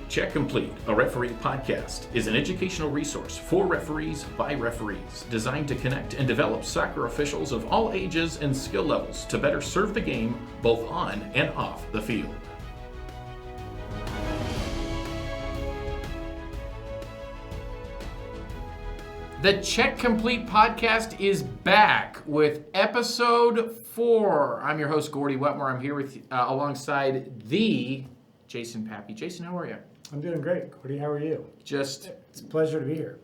Check Complete, a referee podcast, is an educational resource for referees by referees, designed to connect and develop soccer officials of all ages and skill levels to better serve the game both on and off the field. The Check Complete podcast is back with episode 4. I'm your host, Gordie Wetmore. I'm here with alongside the Jason Paepke. Jason, how are you? I'm doing great. Gordie, how are you? It's a pleasure to be here.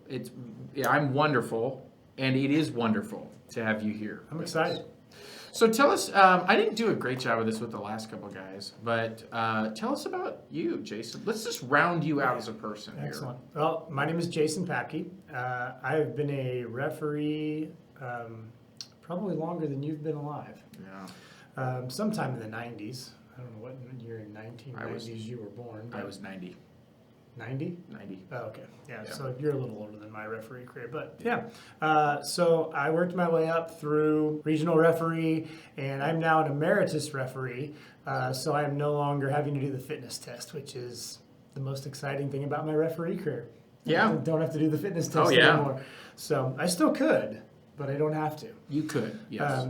I'm wonderful, and it is wonderful to have you here. I'm excited. So tell us, I didn't do a great job of this with the last couple guys, but tell us about you, Jason. Let's just round you out as a person. Excellent. Here. Well, my name is Jason Paepke. I've been a referee probably longer than you've been alive. Yeah. Sometime in the 90s. I don't know what year in 1990s you were born. I was 90. 90? 90. Oh, okay. Yeah, so you're a little older than my referee career. But yeah, so I worked my way up through regional referee, and I'm now an emeritus referee. So I am no longer having to do the fitness test, which is the most exciting thing about my referee career. Yeah. I don't have to do the fitness test anymore. So I still could, but I don't have to. You could, yes.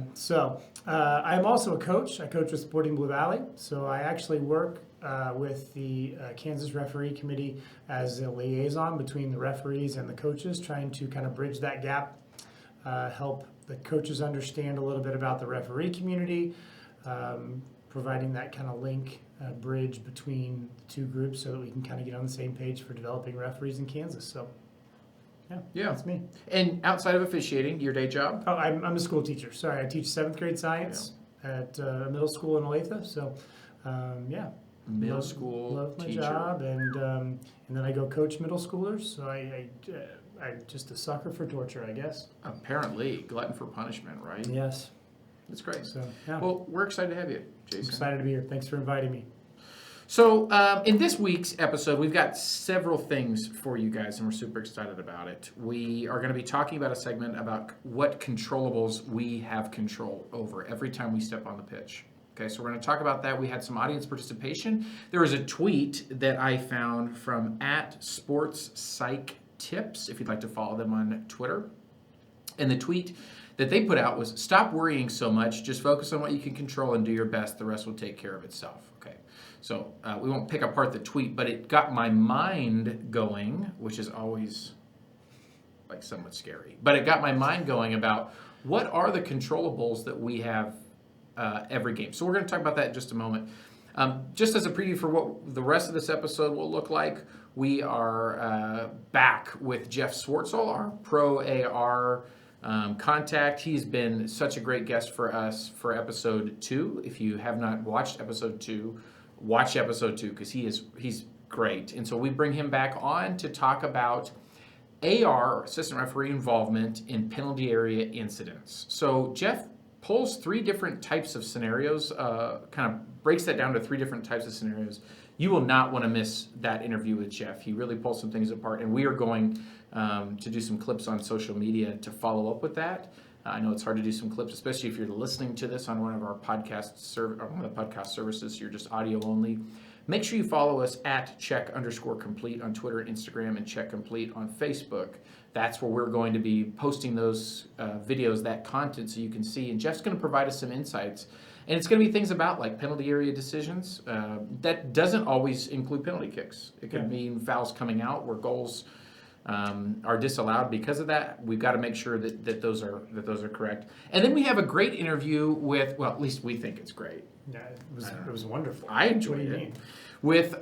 I'm also a coach. I coach with Sporting Blue Valley. So I actually work with the Kansas Referee Committee as a liaison between the referees and the coaches, trying to kind of bridge that gap, help the coaches understand a little bit about the referee community, providing that kind of link, bridge between the two groups so that we can kind of get on the same page for developing referees in Kansas. So, yeah, that's me. And outside of officiating, your day job? Oh, I'm a school teacher. Sorry, I teach 7th grade science at a middle school in Olathe. So, Middle school love my teacher. Job, and then I go coach middle schoolers. So I'm just a sucker for torture, I guess. Apparently, glutton for punishment, right? Yes. That's great. So, yeah. Well, we're excited to have you, Jason. I'm excited to be here. Thanks for inviting me. So, in this week's episode, we've got several things for you guys, and we're super excited about it. We are going to be talking about a segment about what controllables we have control over every time we step on the pitch. Okay, so we're going to talk about that. We had some audience participation. There was a tweet that I found from @SportsPsychTips, if you'd like to follow them on Twitter. And the tweet that they put out was, "Stop worrying so much. Just focus on what you can control and do your best. The rest will take care of itself." Okay, so we won't pick apart the tweet, but it got my mind going, which is always like somewhat scary. But it got my mind going about what are the controllables that we have every game. So we're going to talk about that in just a moment. Just as a preview for what the rest of this episode will look like, we are back with Jeff Swartzel, our pro AR contact. He's been such a great guest for us for episode 2. If you have not watched episode 2, watch episode 2 because he's great. And so we bring him back on to talk about AR, assistant referee involvement in penalty area incidents. So Jeff pulls 3 different types of scenarios, kind of breaks that down to 3 different types of scenarios. You will not want to miss that interview with Jeff. He really pulls some things apart, and we are going to do some clips on social media to follow up with that. I know it's hard to do some clips, especially if you're listening to this on one of our podcast one of the podcast services. You're just audio only. Make sure you follow us at check_complete on Twitter and Instagram, and check complete on Facebook. That's where we're going to be posting those videos, that content, so you can see. And Jeff's going to provide us some insights. And it's going to be things about like penalty area decisions. That doesn't always include penalty kicks. It can mean fouls coming out where goals are disallowed because of that. We've got to make sure that those are correct. And then we have a great interview with, well, at least we think it's great. Yeah, it was wonderful. I enjoyed it. Mean? With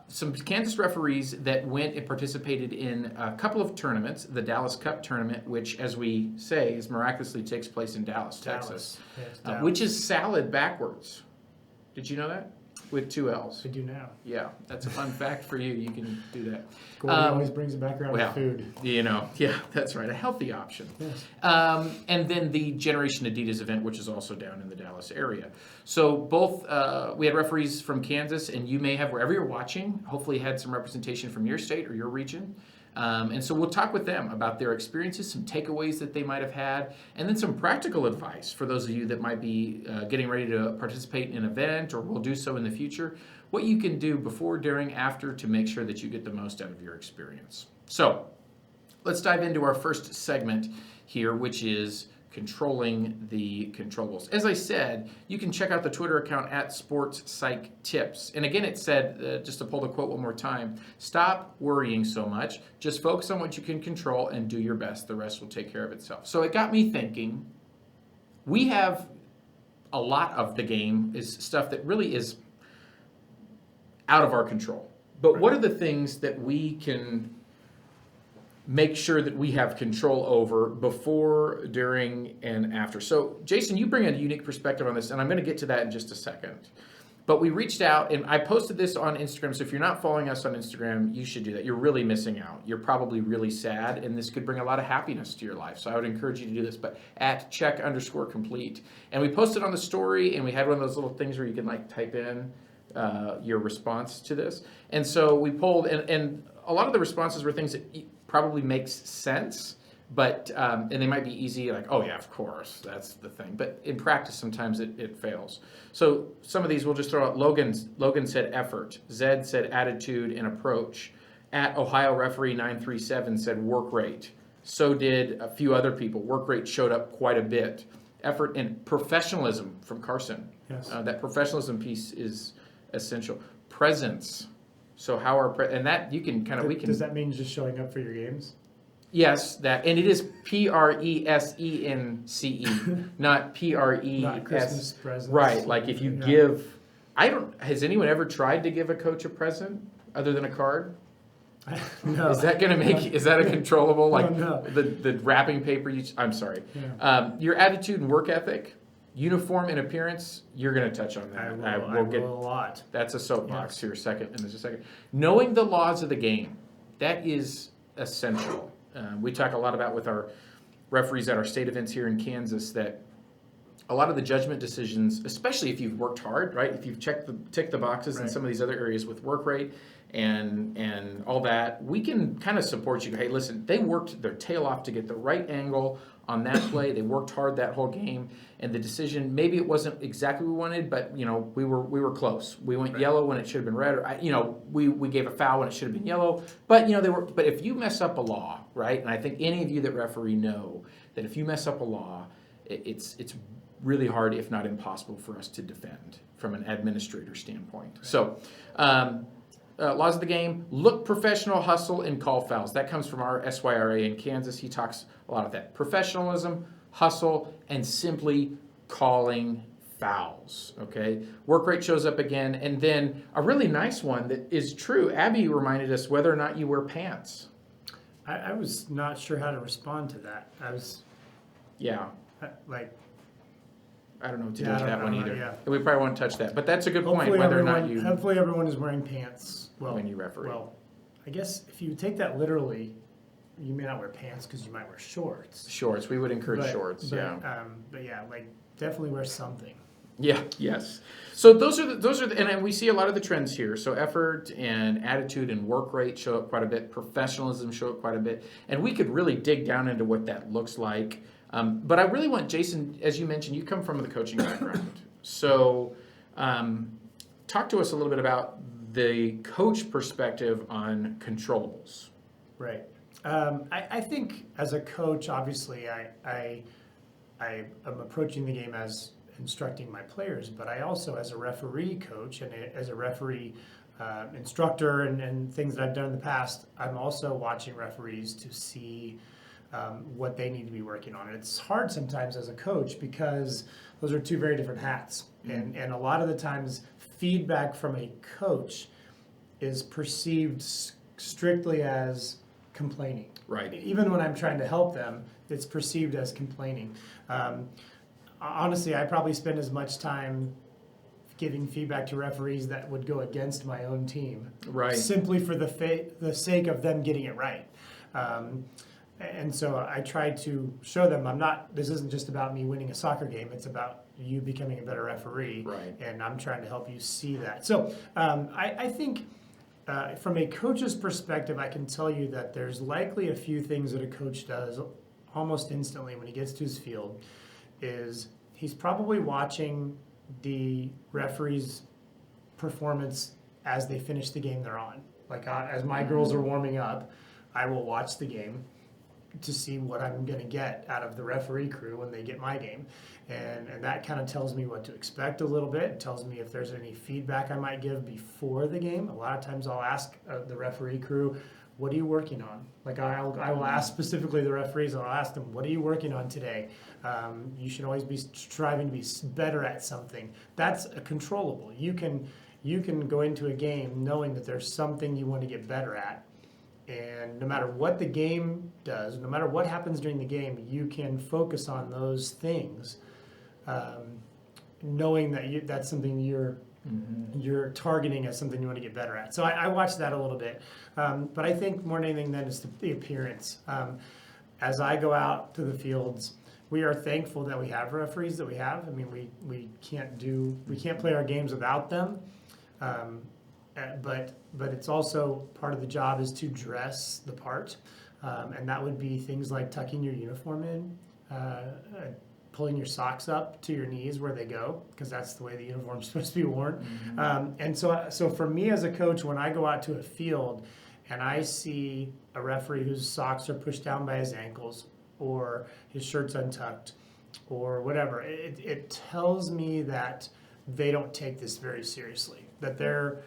some Kansas referees that went and participated in a couple of tournaments, the Dallas Cup tournament, which, as we say, miraculously takes place in Dallas, Texas, Dallas. Which is salad backwards. Did you know that? With 2 L's. I do now. Yeah, that's a fun fact for you. You can do that. Gordie always brings it back around to food. Yeah, that's right. A healthy option. Yes. And then the Generation Adidas event, which is also down in the Dallas area. So both, we had referees from Kansas, and you may have, wherever you're watching, hopefully had some representation from your state or your region. And so we'll talk with them about their experiences, some takeaways that they might have had, and then some practical advice for those of you that might be getting ready to participate in an event or will do so in the future, what you can do before, during, after to make sure that you get the most out of your experience. So let's dive into our first segment here, which is controlling the controllables. As I said, you can check out the Twitter account at SportsPsychTips. And again, it said, just to pull the quote one more time, stop worrying so much. Just focus on what you can control and do your best. The rest will take care of itself. So it got me thinking, we have a lot of the game is stuff that really is out of our control. But what are the things that we can make sure that we have control over before, during, and after? So, Jason, you bring a unique perspective on this, and I'm going to get to that in just a second. But we reached out, and I posted this on Instagram, so if you're not following us on Instagram, you should do that. You're really missing out. You're probably really sad, and this could bring a lot of happiness to your life. So I would encourage you to do this, but at check_complete. And we posted on the story, and we had one of those little things where you can like type in your response to this. And so we polled, and a lot of the responses were things that probably makes sense, but and they might be easy, like, oh yeah, of course, that's the thing. But in practice, sometimes it fails. So some of these we'll just throw out. Logan said effort. Zed said attitude and approach. At Ohio Referee 937 said work rate. So did a few other people. Work rate showed up quite a bit. Effort and professionalism from Carson. Yes. That professionalism piece is essential. Presence. So how are and that you can kind of we can. Does that mean just showing up for your games? Yes, that, and it is PRESENCE, not PRES. Not Christmas presents. Right, like if you give. Has anyone ever tried to give a coach a present other than a card? No. Is that going to make? Is that a controllable? Like no. the wrapping paper? I'm sorry. Yeah. Your attitude and work ethic. Uniform and appearance, you're going to touch on that. I will a lot. That's a soapbox here, second, and there's a second. Knowing the laws of the game, that is essential. We talk a lot about with our referees at our state events here in Kansas that a lot of the judgment decisions, especially if you've worked hard, right? If you've ticked the boxes in some of these other areas with work rate and all that, we can kind of support you. Hey, listen, they worked their tail off to get the right angle on that play. They worked hard that whole game, and the decision, maybe it wasn't exactly what we wanted, but we were close. We went yellow when it should have been red, or we gave a foul when it should have been yellow. But they were. But if you mess up a law, right? And I think any of you that referee know that if you mess up a law, it's really hard, if not impossible, for us to defend from an administrator standpoint. So. Laws of the game, look professional, hustle, and call fouls. That comes from our SYRA in Kansas. He talks a lot of that. Professionalism, hustle, and simply calling fouls, okay? Work rate shows up again. And then a really nice one that is true. Abby reminded us whether or not you wear pants. I was not sure how to respond to that. Yeah. I don't know what to do with that one either. Yeah. We probably won't touch that. But that's a good point, whether or not you... Hopefully everyone is wearing pants when you referee. Well, I guess if you take that literally, you may not wear pants because you might wear shorts. Shorts. We would encourage shorts, yeah. But yeah, definitely wear something. Yeah, yes. So those are and we see a lot of the trends here. So effort and attitude and work rate show up quite a bit. Professionalism show up quite a bit. And we could really dig down into what that looks like. But I really want, Jason, as you mentioned, you come from the coaching background. So talk to us a little bit about the coach perspective on controllables. Right. I think as a coach, obviously, I am approaching the game as instructing my players, but I also, as a referee coach and as a referee instructor and things that I've done in the past, I'm also watching referees to see what they need to be working on. And it's hard sometimes as a coach because those are two very different hats. And a lot of the times feedback from a coach is perceived strictly as complaining. Right. Even when I'm trying to help them, it's perceived as complaining. Honestly, I probably spend as much time giving feedback to referees that would go against my own team. Right. Simply for the sake of them getting it right. And so I try to show them this isn't just about me winning a soccer game, it's about you becoming a better referee. Right. And I'm trying to help you see that. So I think from a coach's perspective, I can tell you that there's likely a few things that a coach does almost instantly when he gets to his field. Is he's probably watching the referee's performance as they finish the game they're on. Like as my girls are warming up, I will watch the game to see what I'm going to get out of the referee crew when they get my game. And that kind of tells me what to expect a little bit. It tells me if there's any feedback I might give before the game. A lot of times I'll ask the referee crew, what are you working on? Like I will ask specifically the referees, and I'll ask them, what are you working on today? You should always be striving to be better at something. That's controllable. You can go into a game knowing that there's something you want to get better at. And no matter what the game does, no matter what happens during the game, you can focus on those things, knowing that that's something you're targeting as something you want to get better at. So I watch that a little bit. But I think more than anything then is the appearance. As I go out to the fields, we are thankful that we have referees that we have. I mean, we can't play our games without them. But it's also part of the job is to dress the part, and that would be things like tucking your uniform in, pulling your socks up to your knees where they go, because that's the way the uniform's supposed to be worn. And so for me as a coach, when I go out to a field and I see a referee whose socks are pushed down by his ankles or his shirt's untucked or whatever, it tells me that they don't take this very seriously, that they're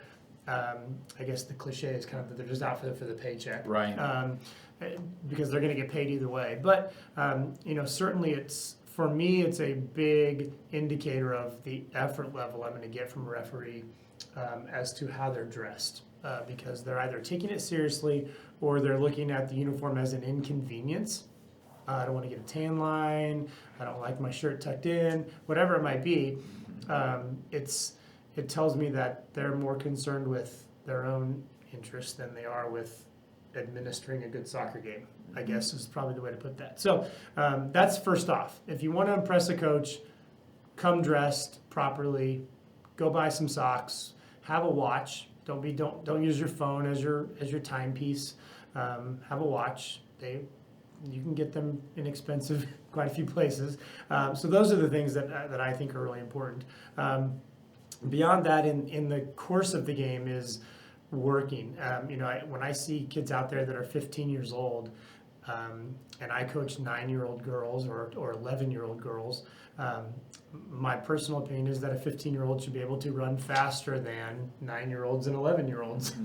I guess the cliche is kind of that they're just out for the paycheck, Right. Because they're going to get paid either way. But certainly for me, it's a big indicator of the effort level I'm going to get from a referee as to how they're dressed, because they're either taking it seriously or they're looking at the uniform as an inconvenience. I don't want to get a tan line. I don't like my shirt tucked in. Whatever it might be, it tells me that they're more concerned with their own interests than they are with administering a good soccer game, I guess is probably the way to put that. So that's first off. If you want to impress a coach, come dressed properly, go buy some socks, have a watch. Don't use your phone as your timepiece. Have a watch. You can get them inexpensive quite a few places. So those are the things that I think are really important. Beyond that, in the course of the game is working. When I see kids out there that are 15 years old, and I coach 9-year-old girls or 11-year-old girls, my personal opinion is that a 15-year-old should be able to run faster than 9-year-olds and 11-year-olds.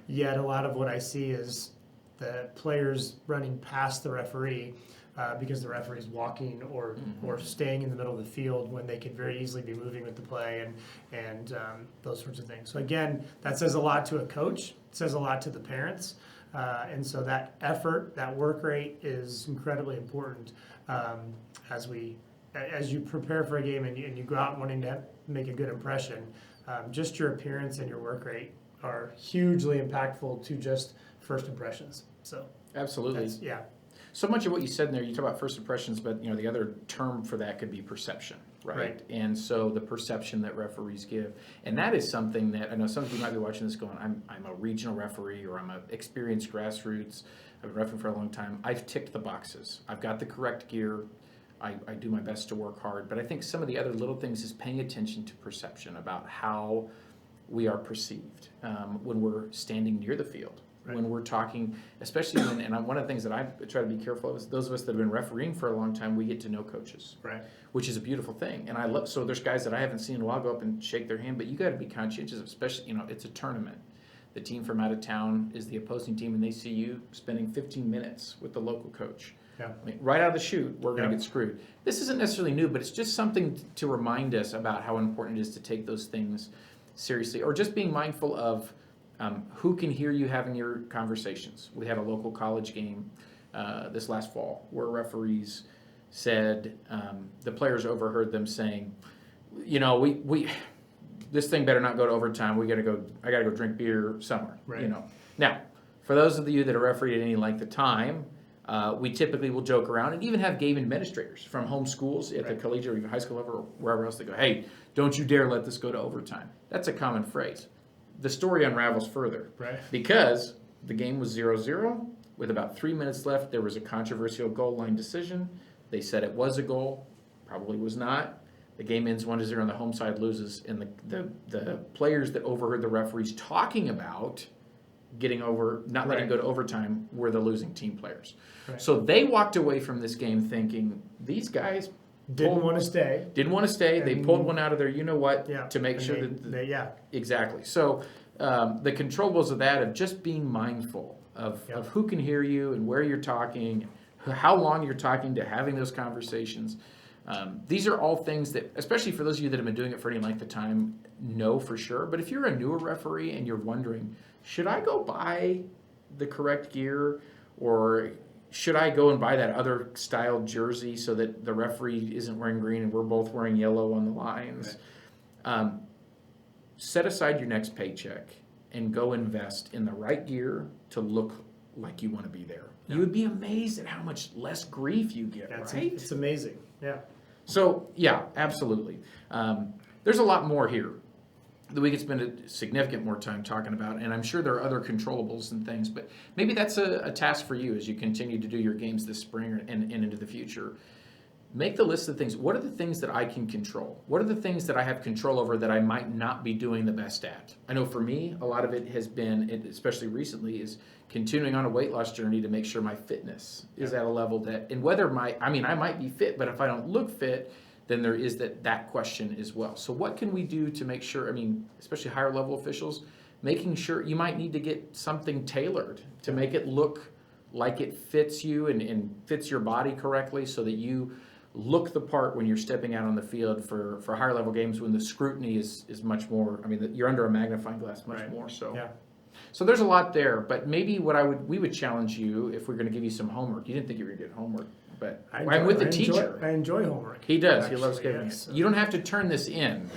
Yet a lot of what I see is the players running past the referee because the referee is walking or staying in the middle of the field when they could very easily be moving with the play and those sorts of things. So again, that says a lot to a coach. It says a lot to the parents. And so that effort, that work rate is incredibly important as you prepare for a game and you go out wanting to make a good impression. Just your appearance and your work rate are hugely impactful to just first impressions. So Absolutely. Yeah. So much of what you said in there, you talk about first impressions, but the other term for that could be perception, right? And so the perception that referees give, and that is something that I know some of you might be watching this going, I'm a regional referee or I'm an experienced grassroots. I've been refereeing for a long time. I've ticked the boxes. I've got the correct gear. I do my best to work hard. But I think some of the other little things is paying attention to perception about how we are perceived when we're standing near the field. Right. When we're talking, especially one of the things that I try to be careful of is those of us that have been refereeing for a long time, we get to know coaches, right? Which is a beautiful thing. And I love, so there's guys that I haven't seen in a while go up and shake their hand, but you got to be conscientious, especially, it's a tournament. The team from out of town is the opposing team, and they see you spending 15 minutes with the local coach. Yeah. I mean, right out of the chute, we're going to get screwed. This isn't necessarily new, but it's just something to remind us about how important it is to take those things seriously, or just being mindful of who can hear you having your conversations. We had a local college game this last fall where referees said the players overheard them saying, we this thing better not go to overtime. I got to go drink beer somewhere. Right. Now, for those of you that are refereed at any length of time, we typically will joke around and even have game administrators from home schools at the collegiate or even high school level or wherever else they go, hey, don't you dare let this go to overtime. That's a common phrase. the story unravels further. Right. Because the game was 0-0. With about 3 minutes left, there was a controversial goal line decision. They said it was a goal. Probably was not. The game ends 1-0 and the home side loses. And the players that overheard the referees talking about not letting go to overtime were the losing team players. Right. So they walked away from this game thinking, these guys Didn't want to stay. They pulled one out of their to make sure exactly. So the controllables of that, of just being mindful of who can hear you and where you're talking, how long you're talking, to having those conversations. These are all things that, especially for those of you that have been doing it for any length of time, know for sure. But if you're a newer referee and you're wondering, should I go buy the correct gear, or should I go and buy that other style jersey so that the referee isn't wearing green and we're both wearing yellow on the lines? Right. Set aside your next paycheck and go invest in the right gear to look like you want to be there. Yeah. You would be amazed at how much less grief you get, right? It's amazing, yeah. So, yeah, absolutely. There's a lot more here that we could spend a significant more time talking about, and I'm sure there are other controllables and things, but maybe that's a task for you as you continue to do your games this spring and into the future. Make the list of things. What are the things that I can control? What are the things that I have control over that I might not be doing the best at? I know for me, a lot of it has been, especially recently, is continuing on a weight loss journey to make sure my fitness is at a level that, and whether I might be fit, but if I don't look fit, then there is that question as well. So what can we do to make sure, especially higher level officials, making sure you might need to get something tailored to make it look like it fits you and fits your body correctly, so that you look the part when you're stepping out on the field for higher level games, when the scrutiny is much more, you're under a magnifying glass much more. So yeah. So there's a lot there, but maybe we would challenge you, if we're going to give you some homework. You didn't think you were going to get homework, but I'm with the teacher. I enjoy homework. He does. Actually, he loves giving it. You don't have to turn this in,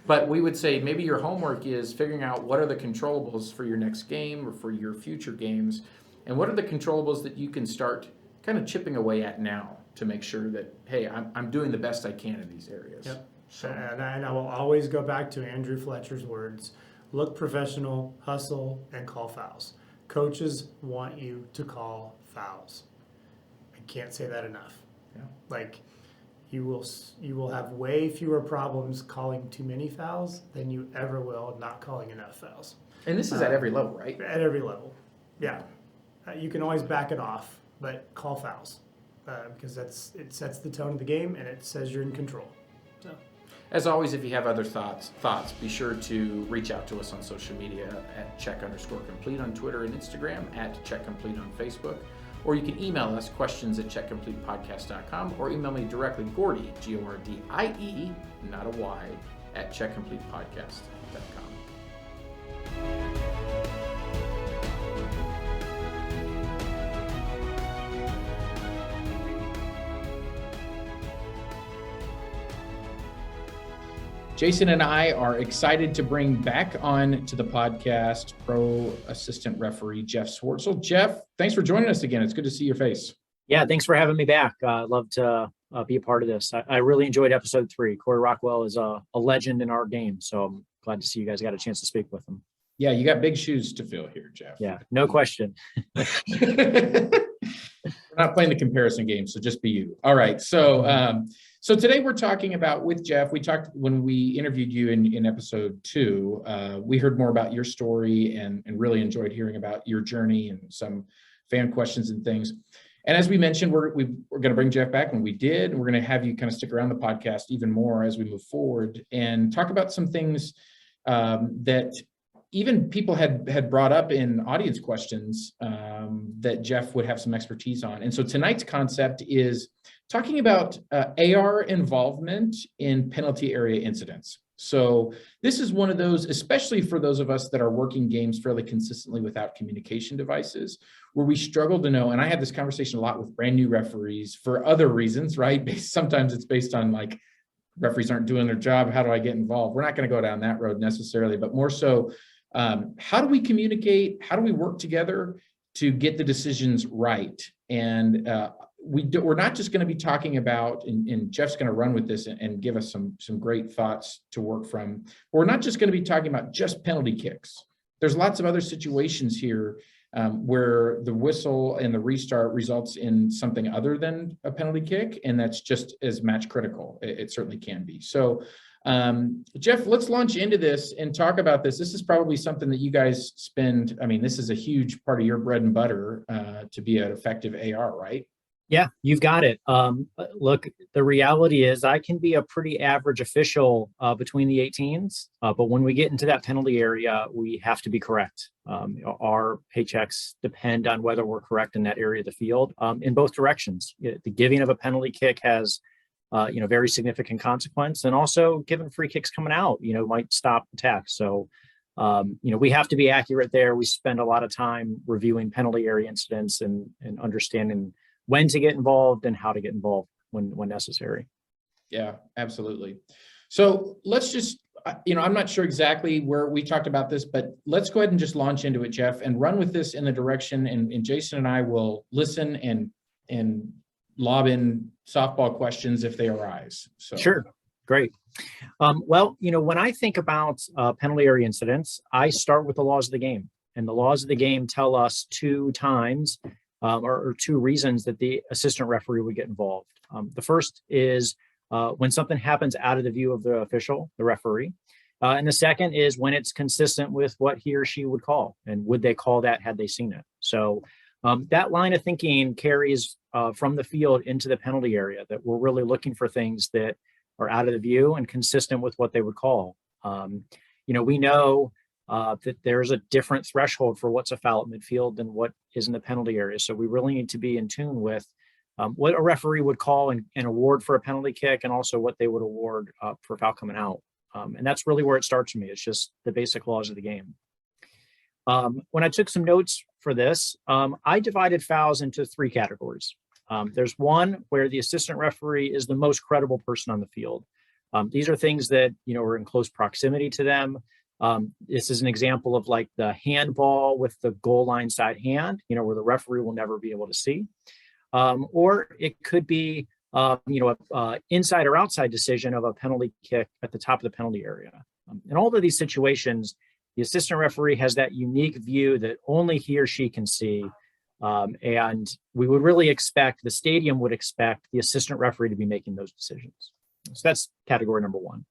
but we would say maybe your homework is figuring out what are the controllables for your next game or for your future games, and what are the controllables that you can start kind of chipping away at now to make sure that, hey, I'm doing the best I can in these areas. Yep. So. And I will always go back to Andrew Fletcher's words: look professional, hustle, and call fouls. Coaches want you to call fouls. I can't say that enough. Yeah. Like, you will have way fewer problems calling too many fouls than you ever will not calling enough fouls. And this is at every level, right? At every level, yeah. You can always back it off, but call fouls, because it sets the tone of the game and it says you're in control. So. As always, if you have other thoughts, be sure to reach out to us on social media at check_complete on Twitter and Instagram, at checkcomplete on Facebook, or you can email us questions at checkcompletepodcast.com, or email me directly, Gordie, Gordie, not a Y, at checkcompletepodcast.com. Jason and I are excited to bring back on to the podcast pro assistant referee Jeff Swartzel. Jeff, thanks for joining us again. It's good to see your face. Yeah, thanks for having me back. I'd love to be a part of this. I really enjoyed episode 3. Corey Rockwell is a legend in our game, so I'm glad to see you guys got a chance to speak with him. Yeah, you got big shoes to fill here, Jeff. Yeah, no question. We're not playing the comparison game, so just be you. All right, so today we're talking about, with Jeff, we talked when we interviewed you in episode 2, we heard more about your story and really enjoyed hearing about your journey and some fan questions and things. And as we mentioned, we're going to bring Jeff back when we did. We're going to have you kind of stick around the podcast even more as we move forward and talk about some things that even people had brought up in audience questions that Jeff would have some expertise on. And so tonight's concept is talking about AR involvement in penalty area incidents. So this is one of those, especially for those of us that are working games fairly consistently without communication devices, where we struggle to know, and I have this conversation a lot with brand new referees for other reasons, right? Sometimes it's based on like, referees aren't doing their job, how do I get involved? We're not going to go down that road necessarily, but more so, how do we communicate? How do we work together to get the decisions right? And we're not just going to be talking about, and Jeff's going to run with this and give us some great thoughts to work from. We're not just going to be talking about just penalty kicks. There's lots of other situations here where the whistle and the restart results in something other than a penalty kick, and that's just as match critical. It certainly can be. So, Jeff, let's launch into this and talk about this. This is probably something that you guys spend. I mean, this is a huge part of your bread and butter to be an effective AR, right? Yeah, you've got it. Look, the reality is I can be a pretty average official between the 18s, but when we get into that penalty area, we have to be correct. Our paychecks depend on whether we're correct in that area of the field in both directions. The giving of a penalty kick has very significant consequence, and also giving free kicks coming out, might stop attacks. So, we have to be accurate there. We spend a lot of time reviewing penalty area incidents and understanding when to get involved and how to get involved when necessary. Yeah, absolutely. So let's just, I'm not sure exactly where we talked about this, but let's go ahead and just launch into it, Jeff, and run with this in the direction, and Jason and I will listen and lob in softball questions if they arise. So. Sure, great. When I think about penalty area incidents, I start with the laws of the game. And the laws of the game tell us two times or two reasons that the assistant referee would get involved. The first is when something happens out of the view of the official, the referee. And the second is when it's consistent with what he or she would call, and would they call that had they seen it. So that line of thinking carries from the field into the penalty area, that we're really looking for things that are out of the view and consistent with what they would call. We know that there's a different threshold for what's a foul at midfield than what is in the penalty area. So we really need to be in tune with what a referee would call and award for a penalty kick, and also what they would award for a foul coming out. And that's really where it starts for me. It's just the basic laws of the game. When I took some notes for this, I divided fouls into three categories. There's one where the assistant referee is the most credible person on the field. These are things that, are in close proximity to them. This is an example of like the handball with the goal line side hand, where the referee will never be able to see. Or it could be, a inside or outside decision of a penalty kick at the top of the penalty area. In all of these situations, the assistant referee has that unique view that only he or she can see. And we would really expect, the stadium would expect the assistant referee to be making those decisions. So that's category number one.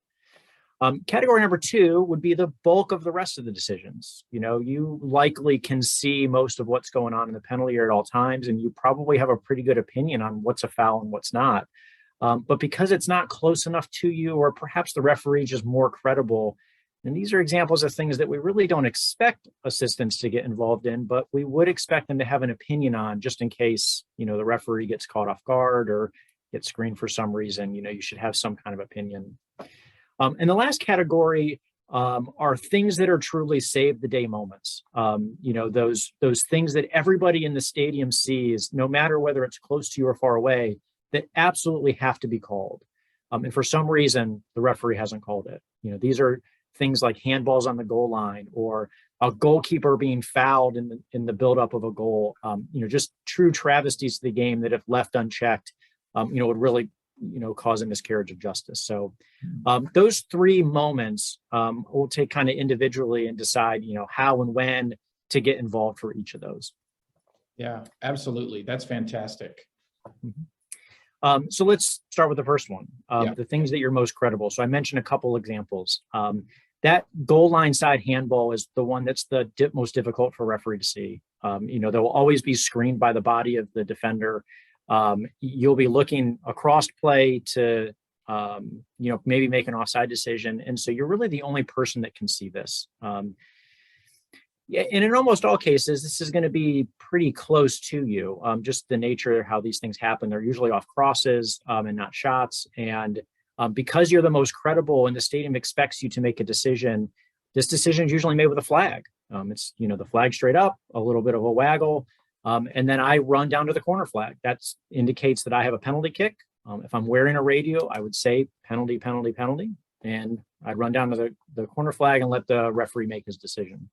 Category number two would be the bulk of the rest of the decisions. You likely can see most of what's going on in the penalty area at all times, and you probably have a pretty good opinion on what's a foul and what's not. But because it's not close enough to you, or perhaps the referee is just more credible, and these are examples of things that we really don't expect assistants to get involved in, but we would expect them to have an opinion on, just in case, the referee gets caught off guard or gets screened for some reason. You should have some kind of opinion. And the last category are things that are truly save the day moments. Those things that everybody in the stadium sees, no matter whether it's close to you or far away, that absolutely have to be called. And for some reason, the referee hasn't called it. These are things like handballs on the goal line, or a goalkeeper being fouled in the buildup of a goal. Just true travesties to the game that, if left unchecked, would really cause a miscarriage of justice. So those three moments we'll take kind of individually and decide, how and when to get involved for each of those. Yeah, absolutely. That's fantastic. So let's start with the first one, the things that you're most credible. So I mentioned a couple examples. That goal line side handball is the one that's the most difficult for a referee to see. They will always be screened by the body of the defender. You'll be looking across play to, maybe make an offside decision. And so you're really the only person that can see this. And in almost all cases, this is going to be pretty close to you. Just the nature of how these things happen. They're usually off crosses and not shots. And because you're the most credible and the stadium expects you to make a decision, this decision is usually made with a flag. It's, the flag straight up, a little bit of a waggle. And then I run down to the corner flag. That indicates that I have a penalty kick. If I'm wearing a radio, I would say penalty, penalty, penalty. And I'd run down to the corner flag and let the referee make his decision.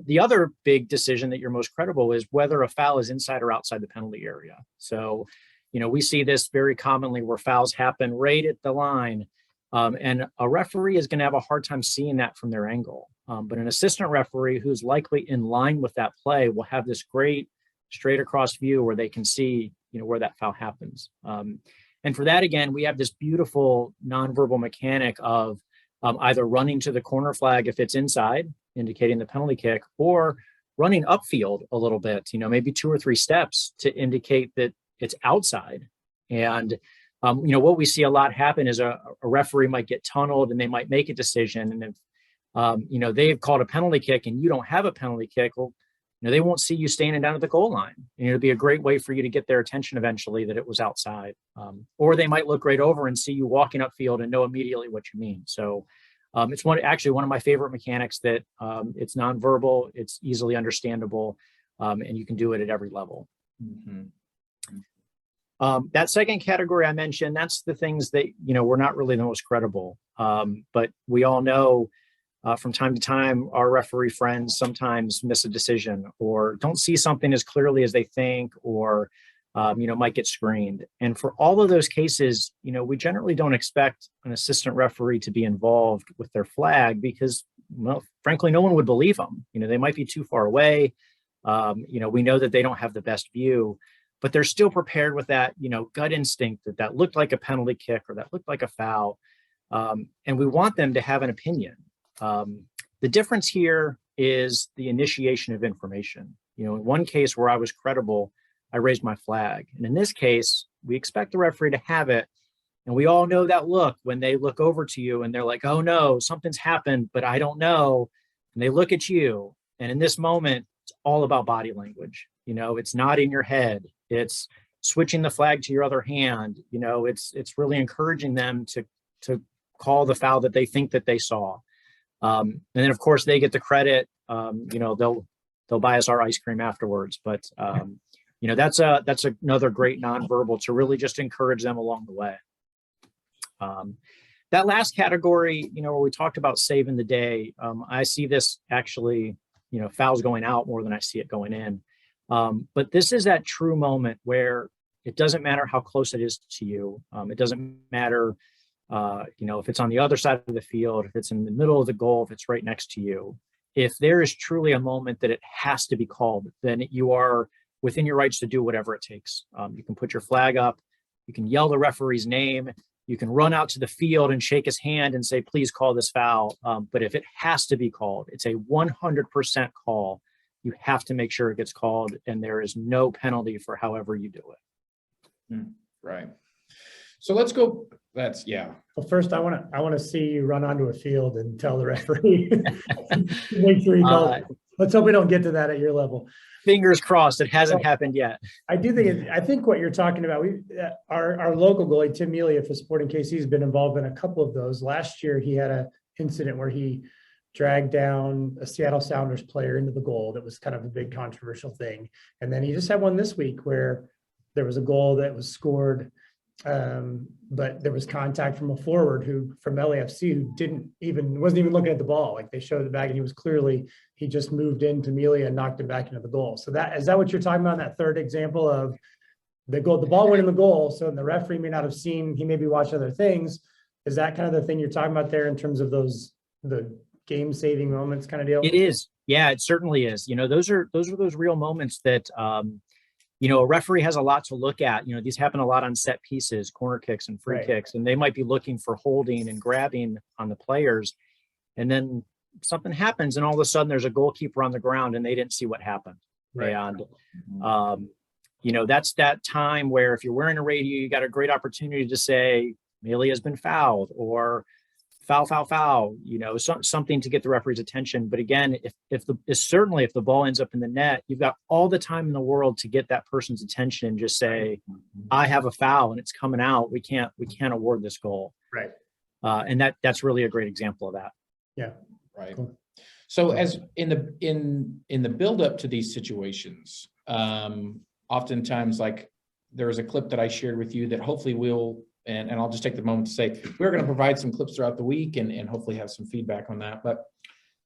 The other big decision that you're most credible is whether a foul is inside or outside the penalty area. So, we see this very commonly where fouls happen right at the line, and a referee is going to have a hard time seeing that from their angle. But an assistant referee who's likely in line with that play will have this great straight across view where they can see, where that foul happens. And for that, again, we have this beautiful nonverbal mechanic of either running to the corner flag if it's inside, indicating the penalty kick, or running upfield a little bit, maybe 2 or 3 steps to indicate that it's outside. And, what we see a lot happen is a referee might get tunneled and they might make a decision. And if, they've called a penalty kick and you don't have a penalty kick, well, they won't see you standing down at the goal line. And it'll be a great way for you to get their attention eventually that it was outside. Or they might look right over and see you walking upfield and know immediately what you mean. So it's one of my favorite mechanics that it's nonverbal, it's easily understandable, and you can do it at every level. Mm-hmm. That second category I mentioned, that's the things that, we're not really the most credible. But we all know from time to time, our referee friends sometimes miss a decision or don't see something as clearly as they think, or, might get screened. And for all of those cases, we generally don't expect an assistant referee to be involved with their flag because, well, frankly, no one would believe them. They might be too far away. We know that they don't have the best view, but they're still prepared with that, gut instinct that looked like a penalty kick or that looked like a foul. And we want them to have an opinion. The difference here is the initiation of information. In one case where I was credible, I raised my flag. And in this case, we expect the referee to have it. And we all know that look when they look over to you and they're like, oh no, something's happened, but I don't know. And they look at you. And in this moment, it's all about body language. It's nodding your head. It's switching the flag to your other hand. It's really encouraging them to call the foul that they think that they saw. And then of course they get the credit. They'll buy us our ice cream afterwards. But that's another great nonverbal to really just encourage them along the way. That last category, where we talked about saving the day, I see this actually, fouls going out more than I see it going in. But this is that true moment where it doesn't matter how close it is to you. It doesn't matter, if it's on the other side of the field, if it's in the middle of the goal, if it's right next to you. If there is truly a moment that it has to be called, then you are within your rights to do whatever it takes. You can put your flag up, you can yell the referee's name, you can run out to the field and shake his hand and say, please call this foul. But if it has to be called, it's a 100% call. You have to make sure it gets called, and there is no penalty for however you do it. Right. So let's go. Well, first I want to see you run onto a field and tell the referee. Make sure he calls. Let's hope we don't get to that at your level. Fingers crossed. It hasn't happened yet. I think what you're talking about, our local goalie, Tim Mealy for Sporting KC, has been involved in a couple of those. Last year, he had an incident where he dragged down a Seattle Sounders player into the goal. That was kind of a big controversial thing. And then he just had one this week where there was a goal that was scored, but there was contact from a forward from LAFC who wasn't even looking at the ball. Like, they showed it back and he just moved into Mealy and knocked it back into the goal. So is that what you're talking about in that third example of the ball went in the goal? So the referee may not have seen, he maybe watched other things. Is that kind of the thing you're talking about there in terms of the game saving moments kind of deal? It is. Yeah, it certainly is. Those are those real moments that, a referee has a lot to look at. These happen a lot on set pieces, corner kicks and free kicks, and they might be looking for holding and grabbing on the players. And then something happens and all of a sudden there's a goalkeeper on the ground and they didn't see what happened. Right. And, that's that time where if you're wearing a radio, you got a great opportunity to say, Mealy has been fouled, or foul, something to get the referee's attention. But again, if the ball ends up in the net, you've got all the time in the world to get that person's attention and just say, I have a foul and it's coming out. We can't award this goal. Right. And that's really a great example of that. Yeah. Right. Cool. So as in the build up to these situations, oftentimes, like, there was a clip that I shared with you that hopefully and I'll just take the moment to say, we're going to provide some clips throughout the week and hopefully have some feedback on that. But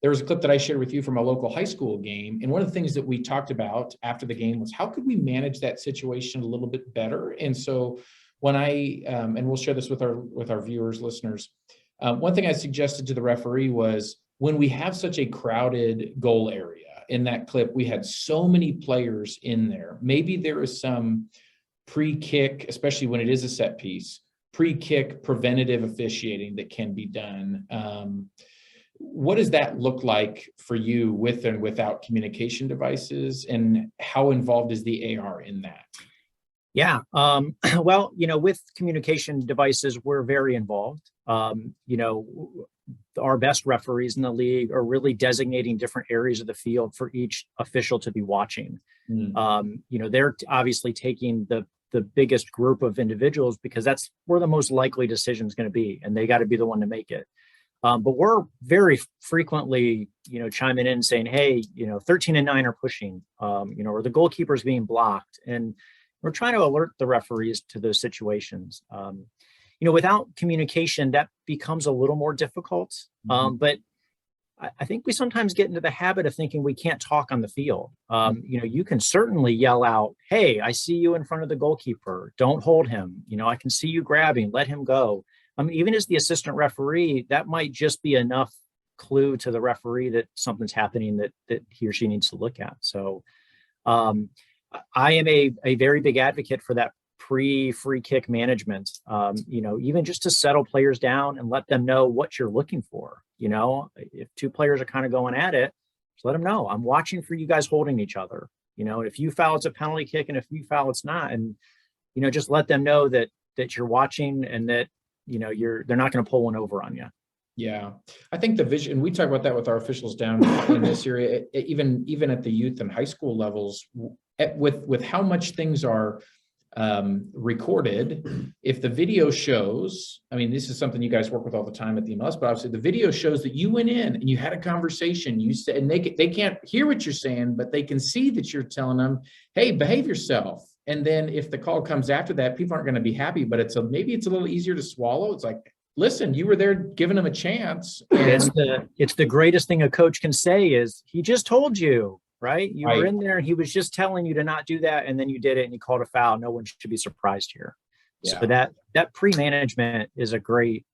there was a clip that I shared with you from a local high school game. And one of the things that we talked about after the game was how could we manage that situation a little bit better? And so when and we'll share this with our viewers, listeners, one thing I suggested to the referee was when we have such a crowded goal area, in that clip, we had so many players in there. Maybe there is some pre-kick, especially when it is a set piece, pre-kick preventative officiating that can be done. What does that look like for you with and without communication devices, and how involved is the AR in that? Yeah, well, with communication devices, we're very involved. Our best referees in the league are really designating different areas of the field for each official to be watching. They're obviously taking the biggest group of individuals because that's where the most likely decision is going to be, and they got to be the one to make it. But we're very frequently, chiming in saying, hey, 13 and 9 are pushing, or the goalkeeper is being blocked. And we're trying to alert the referees to those situations. Without communication, that becomes a little more difficult. But I think we sometimes get into the habit of thinking we can't talk on the field. You can certainly yell out, hey, I see you in front of the goalkeeper. Don't hold him. I can see you grabbing, let him go. Even as the assistant referee, that might just be enough clue to the referee that something's happening that he or she needs to look at. So I am a very big advocate for that pre-free kick management, even just to settle players down and let them know what you're looking for. If two players are kind of going at it, just let them know, I'm watching for you guys holding each other. If you foul, it's a penalty kick, and if you foul, it's not. And, just let them know that you're watching and that, they're not going to pull one over on you. Yeah, I think the vision, we talk about that with our officials down in this area, even at the youth and high school levels, with how much things are recorded. If the video shows, this is something you guys work with all the time at the MLS, but obviously the video shows that you went in and you had a conversation, you said, and they can't hear what you're saying, but they can see that you're telling them, hey, behave yourself. And then if the call comes after that, people aren't going to be happy, but maybe it's a little easier to swallow. It's like, listen, you were there giving them a chance. It's the greatest thing a coach can say is, he just told you, right? You were in there and he was just telling you to not do that. And then you did it and you called a foul. No one should be surprised here. Yeah. So that pre-management is a great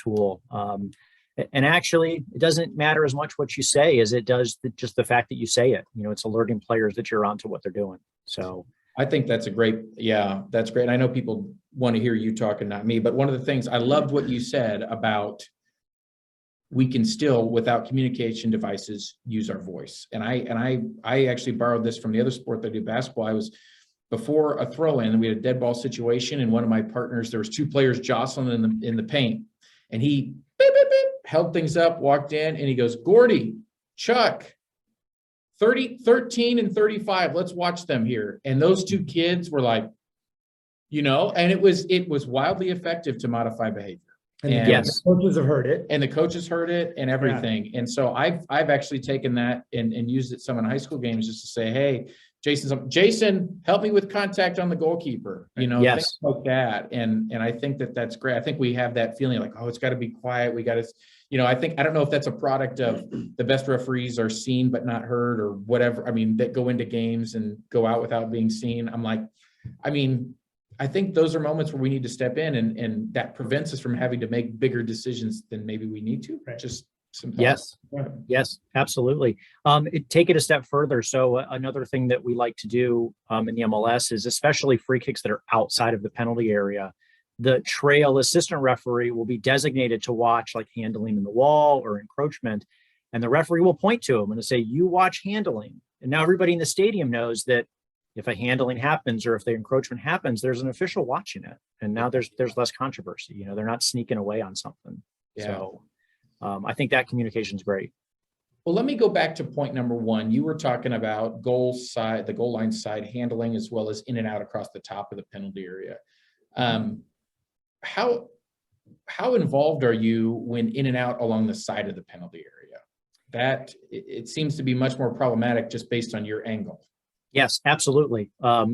tool. And actually, it doesn't matter as much what you say as it does just the fact that you say it. It's alerting players that you're onto what they're doing. So I think that's that's great. And I know people want to hear you talk and not me, but one of the things I loved what you said about we can still, without communication devices, use our voice. And I actually borrowed this from the other sport that I do, basketball. I was before a throw-in, and we had a dead ball situation, and one of my partners, there was two players jostling in the paint, and he beep, beep, beep, held things up, walked in, and he goes, Gordie, Chuck, 13 and 35, let's watch them here. And those two kids were like, and it was wildly effective to modify behavior. And yes, the coaches have heard it. And the coaches heard it and everything. Yeah. And so I've actually taken that and used it some in high school games just to say, hey, Jason, help me with contact on the goalkeeper, yes. Things like that. And I think that's great. I think we have that feeling like, oh, it's got to be quiet. We got to, I don't know if that's a product of the best referees are seen but not heard or whatever. That go into games and go out without being seen. I think those are moments where we need to step in and that prevents us from having to make bigger decisions than maybe we need to. Right. Just some thoughts. Yes, absolutely. Take it a step further. So another thing that we like to do in the MLS is, especially free kicks that are outside of the penalty area, the trail assistant referee will be designated to watch like handling in the wall or encroachment. And the referee will point to him and say, you watch handling. And now everybody in the stadium knows that if a handling happens or if the encroachment happens, there's an official watching it. And now there's less controversy. They're not sneaking away on something. Yeah. So I think that communication is great. Well, let me go back to point number one. You were talking about the goal line side handling, as well as in and out across the top of the penalty area. How involved are you when in and out along the side of the penalty area? That it seems to be much more problematic just based on your angle. Yes, absolutely.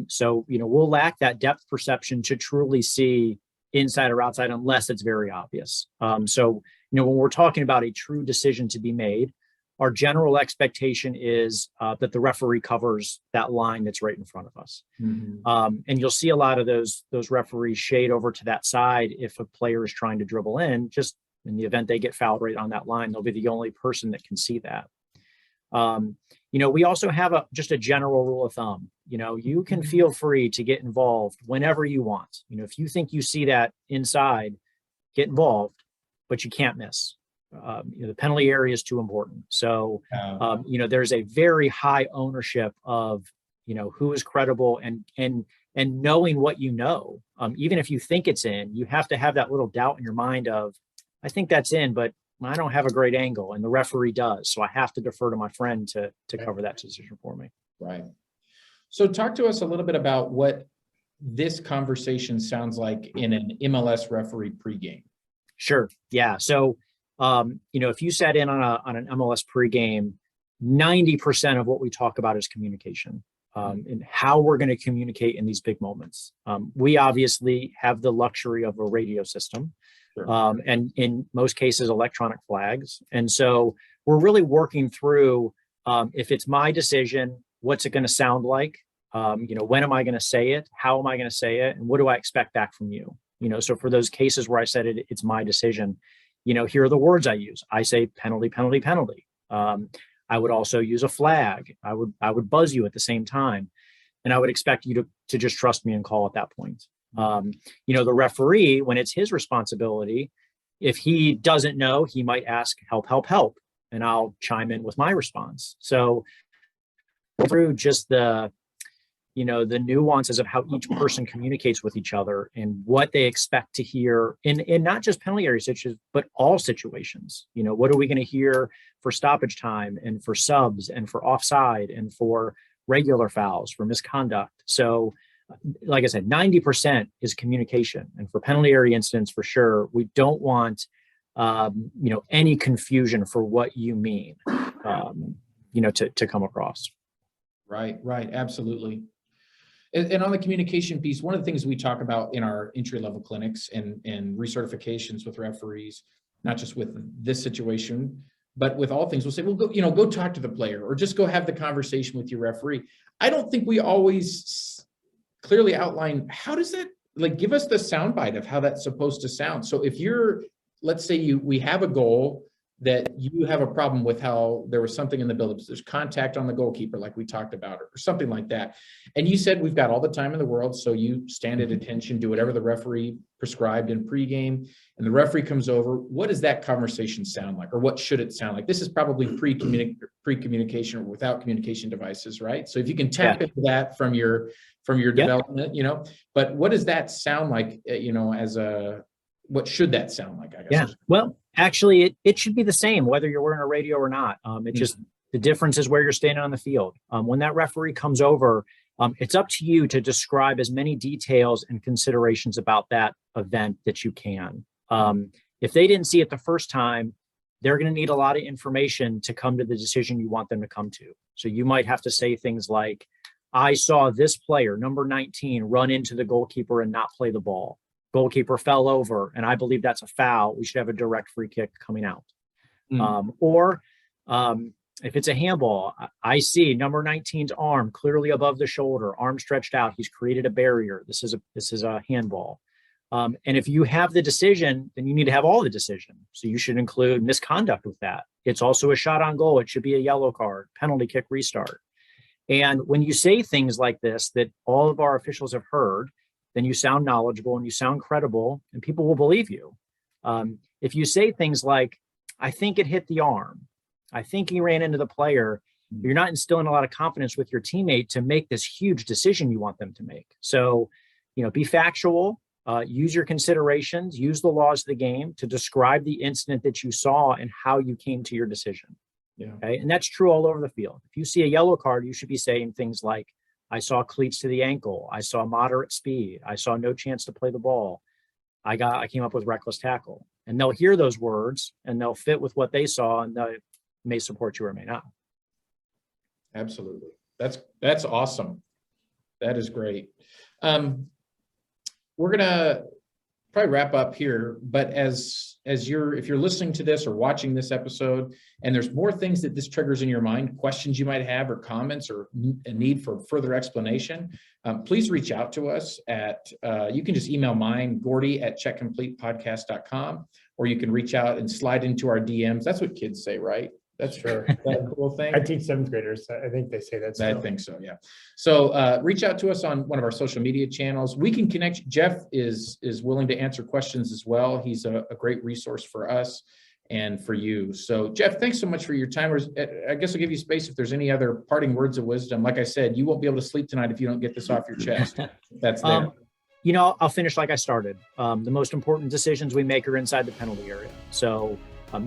So, we'll lack that depth perception to truly see inside or outside unless it's very obvious. So, when we're talking about a true decision to be made, our general expectation is that the referee covers that line that's right in front of us. And you'll see a lot of those referees shade over to that side if a player is trying to dribble in. Just in the event they get fouled right on that line, they'll be the only person that can see that. We also have just a general rule of thumb. You can feel free to get involved whenever you want. If you think you see that inside, get involved, but you can't miss. The penalty area is too important. So, there's a very high ownership of, who is credible and knowing what even if you think it's in, you have to have that little doubt in your mind of, I think that's in, but I don't have a great angle, and the referee does. So I have to defer to my friend to cover that decision for me. Right. So talk to us a little bit about what this conversation sounds like in an MLS referee pregame. Sure. Yeah. So, if you sat in on an MLS pregame, 90% of what we talk about is communication, and how we're going to communicate in these big moments. We obviously have the luxury of a radio system. Sure. And in most cases, electronic flags. And so we're really working through, if it's my decision, what's it going to sound like? When am I going to say it? How am I going to say it? And what do I expect back from you? So for those cases where I said it's my decision, here are the words I use. I say penalty, penalty, penalty. I would also use a flag. I would buzz you at the same time. And I would expect you to just trust me and call at that point. The referee, when it's his responsibility, if he doesn't know, he might ask, help, help, help. And I'll chime in with my response. So through just the nuances of how each person communicates with each other and what they expect to hear in not just penalty area situations, but all situations. What are we going to hear for stoppage time and for subs and for offside and for regular fouls, for misconduct? So like I said, 90% is communication. And for penalty area incidents, for sure, we don't want, any confusion for what you mean, to come across. Right. Absolutely. And on the communication piece, one of the things we talk about in our entry-level clinics and recertifications with referees, not just with this situation, but with all things, we'll say, well, go talk to the player or just go have the conversation with your referee. I don't think we always clearly outline, how does that, give us the soundbite of how that's supposed to sound. So if let's say we have a goal that you have a problem with how there was something in the build-up, there's contact on the goalkeeper, like we talked about, or something like that. And you said, we've got all the time in the world, so you stand at attention, do whatever the referee prescribed in pregame, and the referee comes over. What does that conversation sound like, or what should it sound like? This is probably pre-communication or without communication devices, right? So if you can tap into that from your development, but what does that sound like, what should that sound like, I guess? Yeah, well, actually, it should be the same, whether you're wearing a radio or not. Just the difference is where you're standing on the field. When that referee comes over, it's up to you to describe as many details and considerations about that event that you can. If they didn't see it the first time, they're going to need a lot of information to come to the decision you want them to come to. So you might have to say things like, I saw this player, number 19, run into the goalkeeper and not play the ball. Goalkeeper fell over, and I believe that's a foul. We should have a direct free kick coming out. Or if it's a handball, I see number 19's arm clearly above the shoulder, arm stretched out. He's created a barrier. This is a handball. And if you have the decision, then you need to have all the decision. So you should include misconduct with that. It's also a shot on goal. It should be a yellow card, penalty kick, restart. And when you say things like this that all of our officials have heard, then you sound knowledgeable and you sound credible and people will believe you. If you say things like, I think it hit the arm, I think he ran into the player, you're not instilling a lot of confidence with your teammate to make this huge decision you want them to make. So, be factual, use your considerations, use the laws of the game to describe the incident that you saw and how you came to your decision. Yeah. Okay. And that's true all over the field. If you see a yellow card, you should be saying things like, I saw cleats to the ankle. I saw moderate speed. I saw no chance to play the ball. I came up with reckless tackle. And they'll hear those words and they'll fit with what they saw and they may support you or may not. Absolutely. That's awesome. That is great. We're going to probably wrap up here, but if you're listening to this or watching this episode and there's more things that this triggers in your mind, questions you might have or comments or a need for further explanation, please reach out to us you can just email mine, Gordie at checkcompletepodcast.com, or you can reach out and slide into our DMs. That's what kids say, right? That's Sure. that a cool thing. I teach 7th graders. I think they say that. I think so, yeah. So reach out to us on one of our social media channels. We can connect. Jeff is willing to answer questions as well. He's a great resource for us and for you. So Jeff, thanks so much for your time. I guess I'll give you space if there's any other parting words of wisdom. Like I said, you won't be able to sleep tonight if you don't get this off your chest. That's there. I'll finish like I started. The most important decisions we make are inside the penalty area. So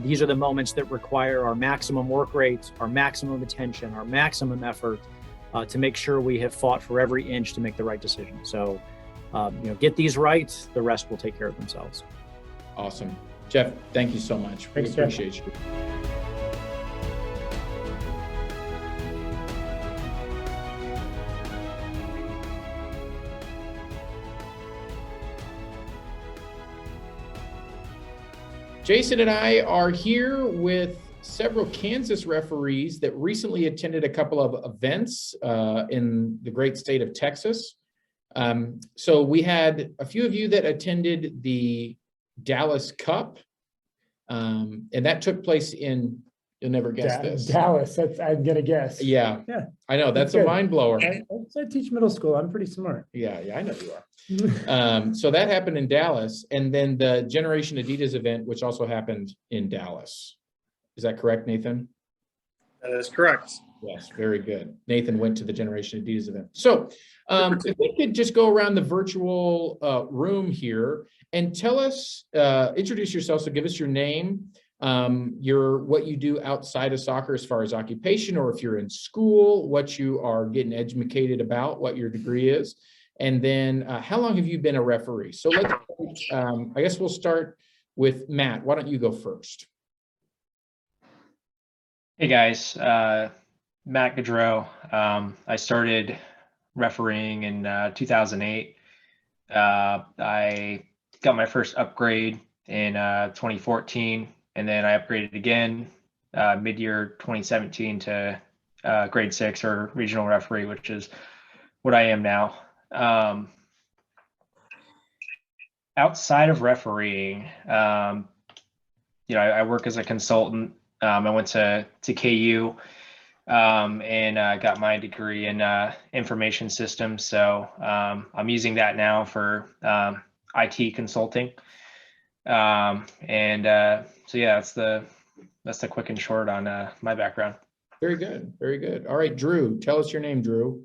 these are the moments that require our maximum work rate, our maximum attention, our maximum effort to make sure we have fought for every inch to make the right decision. So, get these right, the rest will take care of themselves. Awesome. Jeff, thank you so much. Thanks, we appreciate you. Jason and I are here with several Kansas referees that recently attended a couple of events in the great state of Texas. So we had a few of you that attended the Dallas Cup, and that took place in, you'll never guess this. Dallas, I'm going to guess. Yeah, I know, that's Good. a mind blower. I teach middle school. I'm pretty smart. Yeah, I know you are. So that happened in Dallas, and then the Generation Adidas event, which also happened in Dallas. Is that correct, Nathan? That is correct. Yes, very good. Nathan went to the Generation Adidas event. So if we could just go around the virtual room here and tell us, introduce yourself. So give us your name, what you do outside of soccer as far as occupation, or if you're in school, what you are getting educated about, what your degree is. And then how long have you been a referee? So let's, I guess we'll start with Matt. Why don't you go first? Hey guys, Matt Gaudreau. I started refereeing in 2008. I got my first upgrade in 2014, and then I upgraded again mid-year 2017 to grade 6 or regional referee, which is what I am now. Outside of refereeing, I work as a consultant. I went to KU and got my degree in information systems. So I'm using that now for IT consulting. So yeah, that's the quick and short on my background. Very good. Very good. All right, Drew, tell us your name, Drew.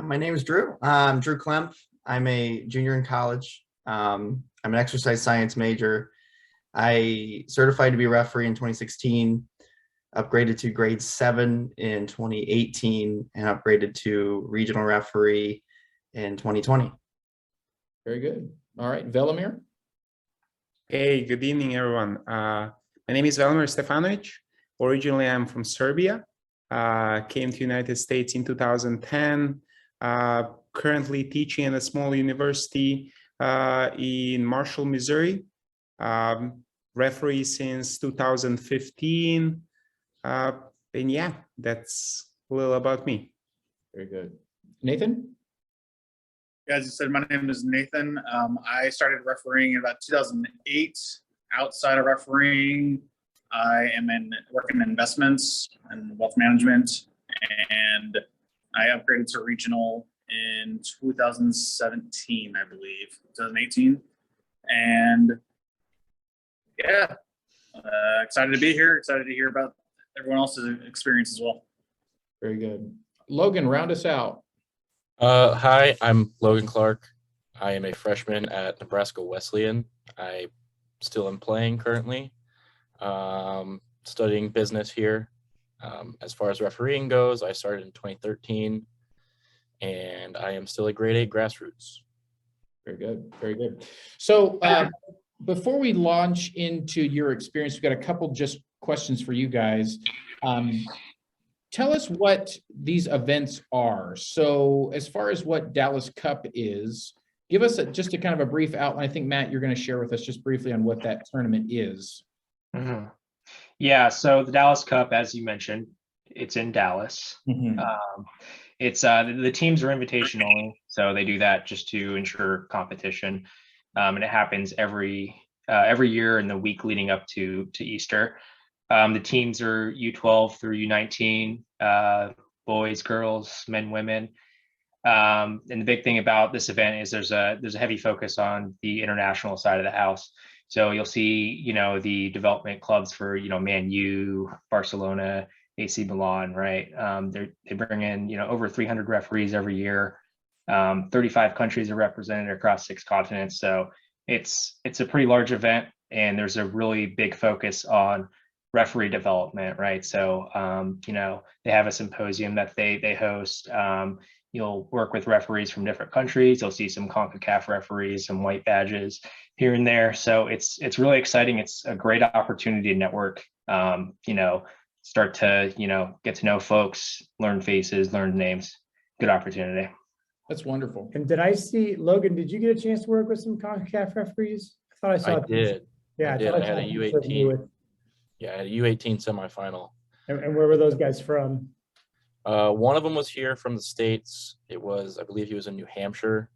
My name is Drew. I'm Drew Klemp. I'm a junior in college. I'm an exercise science major. I certified to be a referee in 2016, upgraded to grade 7 in 2018, and upgraded to regional referee in 2020. Very good. All right, Velimir. Hey, good evening, everyone. My name is Elmer Stefanovic. Originally, I'm from Serbia. Came to United States in 2010. Currently teaching at a small university in Marshall, Missouri. Referee since 2015. And yeah, that's a little about me. Very good. Nathan? As you said, my name is Nathan. I started refereeing in about 2008. Outside of refereeing, I am working in investments and wealth management, and I upgraded to regional in 2017, I believe, 2018. And yeah, excited to be here. Excited to hear about everyone else's experience as well. Very good. Logan, round us out. Hi, I'm Logan Clark. I am a freshman at Nebraska Wesleyan. I still am playing currently, studying business here. As far as refereeing goes, I started in 2013, and I am still a grade 8 grassroots. Very good. Very good. So before we launch into your experience, we've got a couple just questions for you guys. Tell us what these events are. So as far as what Dallas Cup is, give us just a kind of a brief outline. I think, Matt, you're going to share with us just briefly on what that tournament is. Mhm. Yeah, so the Dallas Cup, as you mentioned, it's in Dallas. It's the teams are invitational, so they do that just to ensure competition, and it happens every year in the week leading up to Easter. The teams are U12 through U19, boys, girls, men, women. And the big thing about this event is there's a heavy focus on the international side of the house. So you'll see, the development clubs for, Man U, Barcelona, AC Milan, right? They bring in, over 300 referees every year. 35 countries are represented across 6 continents. So it's a pretty large event, and there's a really big focus on referee development, right? So, they have a symposium that they host. You'll work with referees from different countries. You'll see some CONCACAF referees, some white badges here and there. So it's really exciting. It's a great opportunity to network, start to, get to know folks, learn faces, learn names. Good opportunity. That's wonderful. And did I see, Logan, did you get a chance to work with some CONCACAF referees? I thought I saw. I did. Yeah, I did. I had a U18. Yeah, I had a U18 semifinal. And where were those guys from? One of them was here from the States. I believe he was in New Hampshire.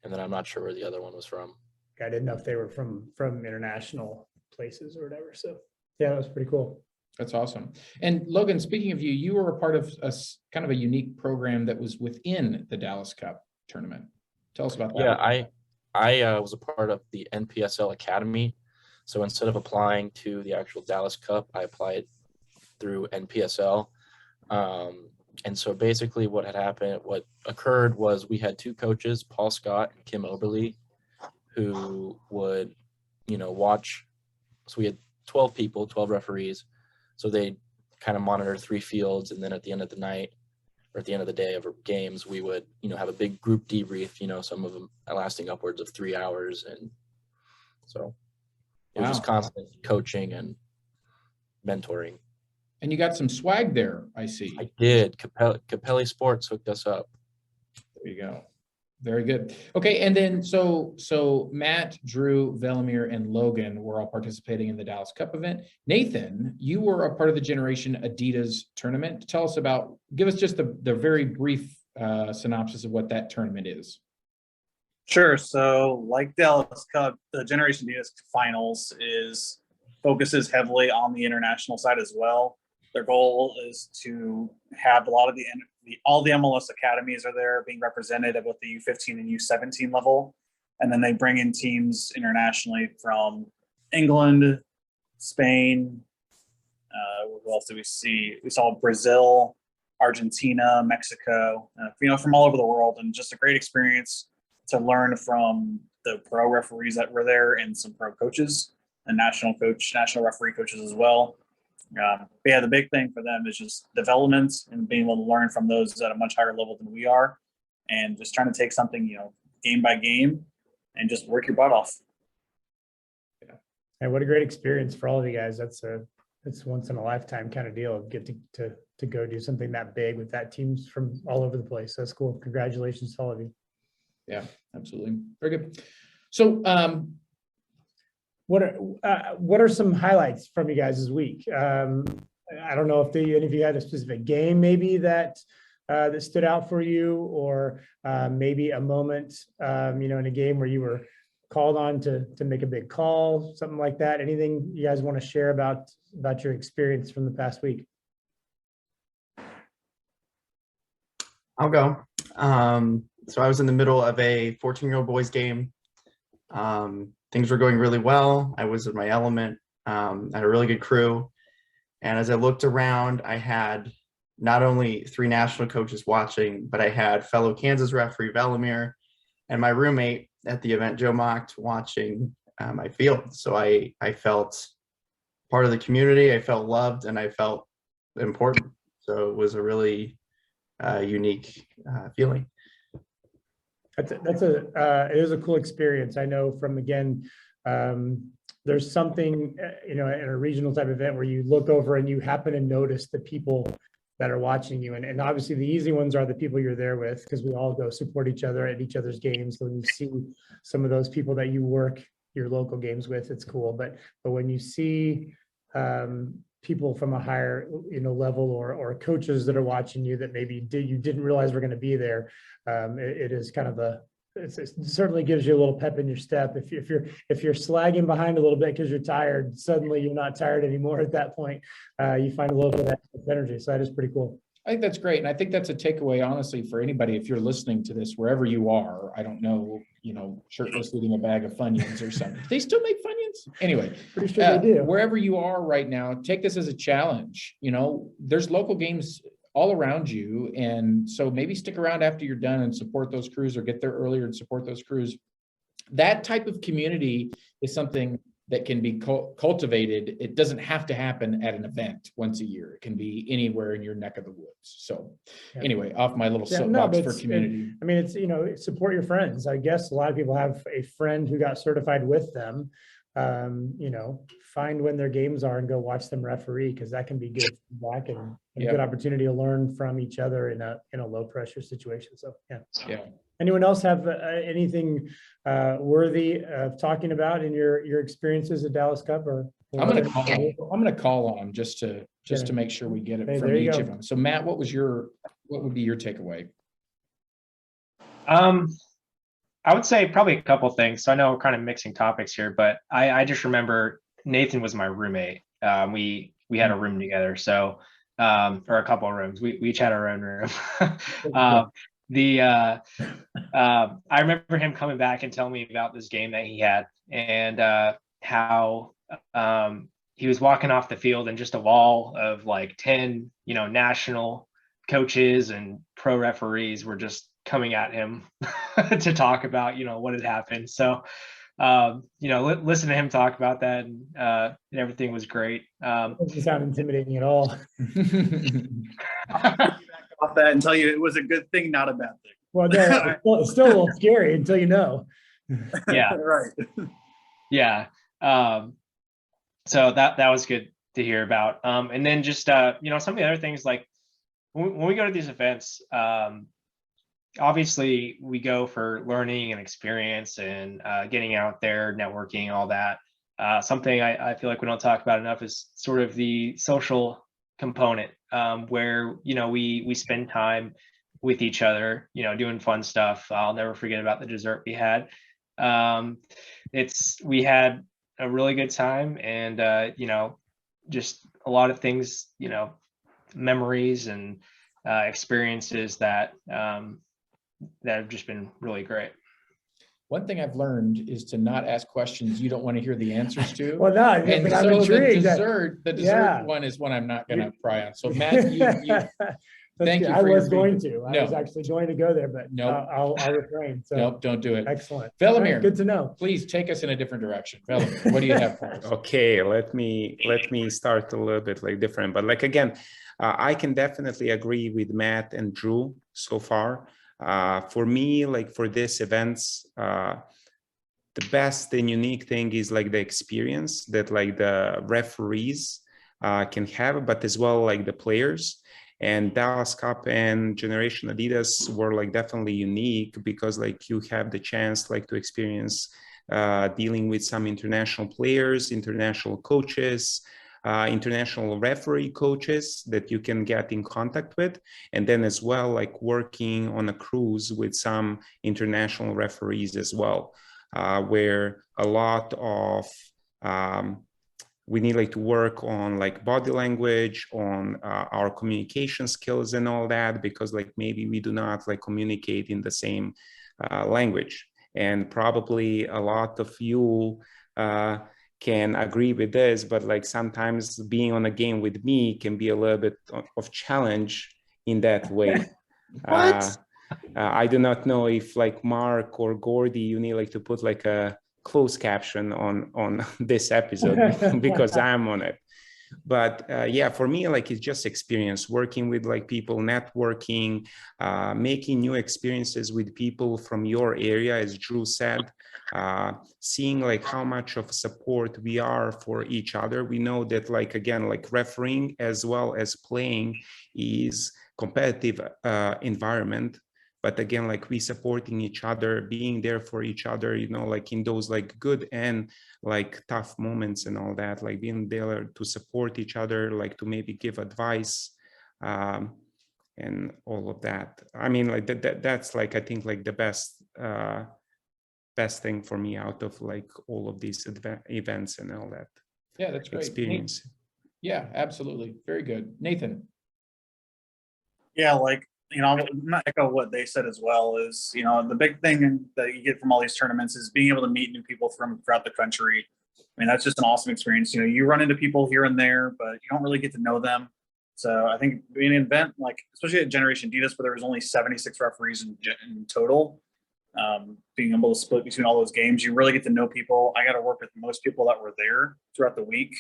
And then I'm not sure where the other one was from. I didn't know if they were from international places or whatever. So yeah, that was pretty cool. That's awesome. And Logan, speaking of you were a part of a kind of a unique program that was within the Dallas Cup tournament. Tell us about that. Yeah, I was a part of the NPSL Academy. So instead of applying to the actual Dallas Cup, I applied through NPSL. And so basically what occurred was we had 2 coaches, Paul Scott and Kim Oberly, who would, watch. So we had 12 people, 12 referees. So they kind of monitor 3 fields. And then at the end of the night or at the end of the day of games, we would, have a big group debrief, some of them lasting upwards of 3 hours. And so it was just constant coaching and mentoring. And you got some swag there, I see. I did. Capelli Sports hooked us up. There you go. Very good. Okay, and then so Matt, Drew, Velimir, and Logan were all participating in the Dallas Cup event. Nathan, you were a part of the Generation Adidas tournament. Give us just the very brief synopsis of what that tournament is. Sure. So like Dallas Cup, the Generation Adidas finals focuses heavily on the international side as well. Their goal is to have a lot of all the MLS academies are there being represented at both the U15 and U17 level. And then they bring in teams internationally from England, Spain. What else did we see? We saw Brazil, Argentina, Mexico, from all over the world, and just a great experience to learn from the pro referees that were there and some pro coaches and national referee coaches as well. But yeah, the big thing for them is just development and being able to learn from those at a much higher level than we are, and just trying to take something, game by game and just work your butt off. Yeah. And what a great experience for all of you guys. That's once in a lifetime kind of deal of get to go do something that big with that teams from all over the place. That's cool. Congratulations to all of you. Yeah, absolutely. Very good. So, what are some highlights from you guys this week? I don't know if any of you had a specific game maybe that stood out for you, or maybe a moment, in a game where you were called on to make a big call, something like that. Anything you guys want to share about your experience from the past week? I'll go. So I was in the middle of a 14-year-old boys game. Things were going really well. I was in my element. I had a really good crew. And as I looked around, I had not only 3 national coaches watching, but I had fellow Kansas referee Velimir and my roommate at the event, Joe Mocht, watching my field. So I felt part of the community. I felt loved, and I felt important. So it was a really unique feeling. It is a cool experience. I know from, again, there's something, in a regional type event where you look over and you happen to notice the people that are watching you. And obviously the easy ones are the people you're there with, because we all go support each other at each other's games. So when you see some of those people that you work your local games with, it's cool. But when you see people from a higher level, or coaches that are watching you that maybe you didn't realize were going to be there, it is kind of it certainly gives you a little pep in your step. If you're slagging behind a little bit because you're tired, suddenly you're not tired anymore at that point. You find a little bit of extra energy. So that is pretty cool. I think that's great. And I think that's a takeaway, honestly, for anybody. If you're listening to this, wherever you are, I don't know, shirtless eating a bag of Funyuns or something. Do they still make Funyuns? Anyway, pretty sure they do. Wherever you are right now, take this as a challenge. There's local games all around you. And so maybe stick around after you're done and support those crews, or get there earlier and support those crews. That type of community is something that can be cultivated. It doesn't have to happen at an event once a year. It can be anywhere in your neck of the woods. So anyway, off my little soapbox for community. It's support your friends. I guess a lot of people have a friend who got certified with them. Find when their games are and go watch them referee, because that can be good feedback and a good opportunity to learn from each other in a low pressure situation. So yeah. Anyone else have anything worthy of talking about in your experiences at Dallas Cup? Or I'm gonna call on them just to make sure we get it from each of them. So Matt, what would be your takeaway? I would say probably a couple things. So I know we're kind of mixing topics here, but I just remember Nathan was my roommate. We had a room together, so or a couple of rooms. We each had our own room. I remember him coming back and telling me about this game that he had, and how he was walking off the field and just a wall of like 10 national coaches and pro referees were just coming at him to talk about what had happened. So listen to him talk about that, and everything was great. It doesn't sound intimidating at all. Off that and tell you it was a good thing, not a bad thing. Well, it's still a little scary until you know. Yeah. Right. Yeah. So that was good to hear about. And then just some of the other things, like when we go to these events, obviously we go for learning and experience and getting out there, networking, all that. Something I feel like we don't talk about enough is sort of the social component, where we spend time with each other, doing fun stuff. I'll never forget about the dessert we had. We had a really good time, and just a lot of things, memories and experiences that have just been really great. One thing I've learned is to not ask questions you don't want to hear the answers to. Well, no, and but so I'm intrigued. the dessert one is one I'm not going to pry on. So Matt, thank you. I was going to. I was actually going to go there, but nope. I'll refrain. So nope, don't do it. Excellent. Velimir, right, good to know. Please take us in a different direction. Velimir, what do you have for us? Okay, let me start a little bit different, but again, I can definitely agree with Matt and Drew so far. For me, for this events, the best and unique thing is the experience that the referees can have, but as well the players. And Dallas Cup and Generation Adidas were definitely unique because you have the chance to experience dealing with some international players, international coaches, international referee coaches that you can get in contact with, and then as well working on a cruise with some international referees as well, where a lot of we need to work on body language, on our communication skills and all that, because maybe we do not communicate in the same language. And probably a lot of you can agree with this, but sometimes being on a game with me can be a little bit of challenge in that way. I do not know if Mark or Gordie, you need to put a closed caption on this episode because I'm on it. But yeah, for me, like it's just experience working with like people, networking, making new experiences with people from your area, as Drew said, seeing like how much of support we are for each other. We know that like, again, like refereeing as well as playing is competitive environment. But again, like we supporting each other, being there for each other, you know, like in those like good and like tough moments and all that, like being there to support each other, like to maybe give advice, and all of that. I mean, like that's like, I think like the best thing for me out of like all of these events and all that. Yeah, that's great. Experience. Yeah, absolutely. Very good. Nathan. Yeah, like, you know, I'm gonna echo what they said as well. Is, you know, the big thing that you get from all these tournaments is being able to meet new people from throughout the country. I mean, that's just an awesome experience. You know, you run into people here and there, but you don't really get to know them. So I think being an event, like especially at Generation Adidas, where there was only 76 referees in total, being able to split between all those games, you really get to know people. I got to work with most people that were there throughout the week,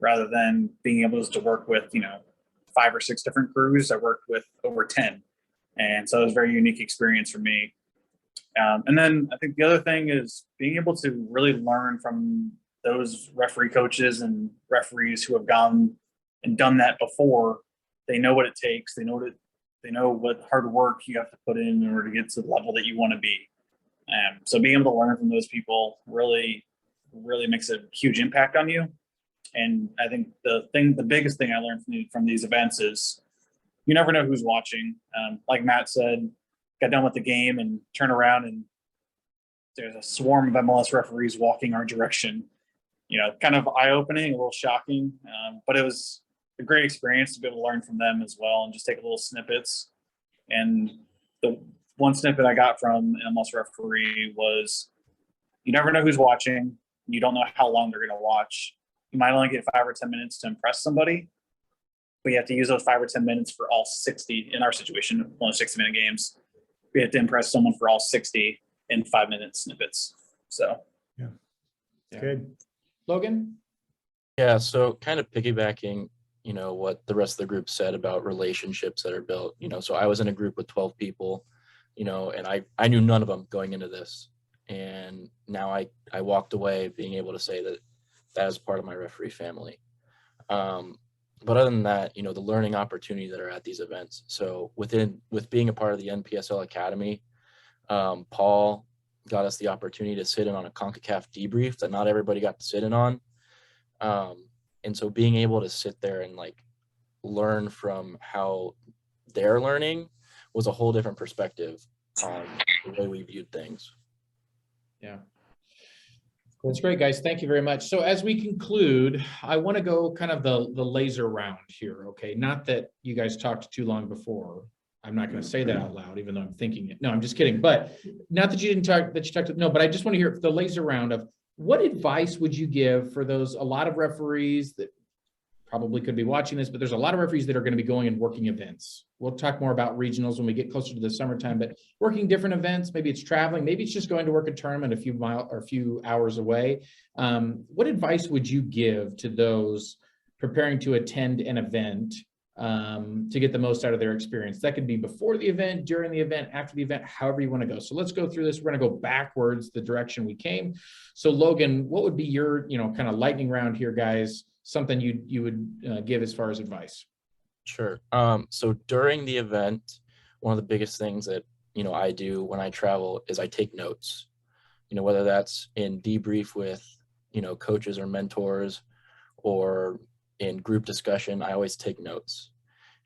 rather than being able to work with, you know, 5 or 6 different crews. I worked with over 10. And so it was a very unique experience for me. And then I think the other thing is being able to really learn from those referee coaches and referees who have gone and done that before. They know what it takes. They know what hard work you have to put in order to get to the level that you want to be. So being able to learn from those people really, really makes a huge impact on you. And I think the biggest thing I learned from these events is you never know who's watching. Like Matt said, got done with the game and turn around and there's a swarm of MLS referees walking our direction. You know, kind of eye-opening, a little shocking, but it was a great experience to be able to learn from them as well and just take little snippets. And the one snippet I got from an MLS referee was, you never know who's watching. You don't know how long they're going to watch. You might only get 5 or 10 minutes to impress somebody, but you have to use those 5 or 10 minutes for all 60. In our situation, only 60-minute games, we have to impress someone for all 60 in 5-minute snippets. So, yeah. Good. Logan? Yeah, so kind of piggybacking, you know, what the rest of the group said about relationships that are built, you know, so I was in a group with 12 people, you know, and I knew none of them going into this. And now I walked away being able to say that is part of my referee family. But other than that, you know, the learning opportunities that are at these events. So with being a part of the NPSL Academy, Paul got us the opportunity to sit in on a CONCACAF debrief that not everybody got to sit in on. And so being able to sit there and like learn from how they're learning was a whole different perspective on the way we viewed things. Yeah. That's great, guys. Thank you very much. So as we conclude, I want to go kind of the laser round here, okay? Not that you guys talked too long before. I'm not going to say that out loud, even though I'm thinking it. No, I'm just kidding. But not that you didn't talk, that you talked, no, but I just want to hear the laser round of what advice would you give for those, a lot of referees that probably could be watching this, but there's a lot of referees that are going to be going and working events. We'll talk more about regionals when we get closer to the summertime, but working different events, maybe it's traveling, maybe it's just going to work a tournament a few miles or a few hours away. What advice would you give to those preparing to attend an event to get the most out of their experience? That could be before the event, during the event, after the event, however you want to go. So let's go through this. We're going to go backwards the direction we came. So Logan, what would be your, you know, kind of lightning round here, guys? Something you would give as far as advice? Sure. So during the event, one of the biggest things that, you know, I do when I travel is I take notes, you know, whether that's in debrief with, you know, coaches or mentors or in group discussion, I always take notes.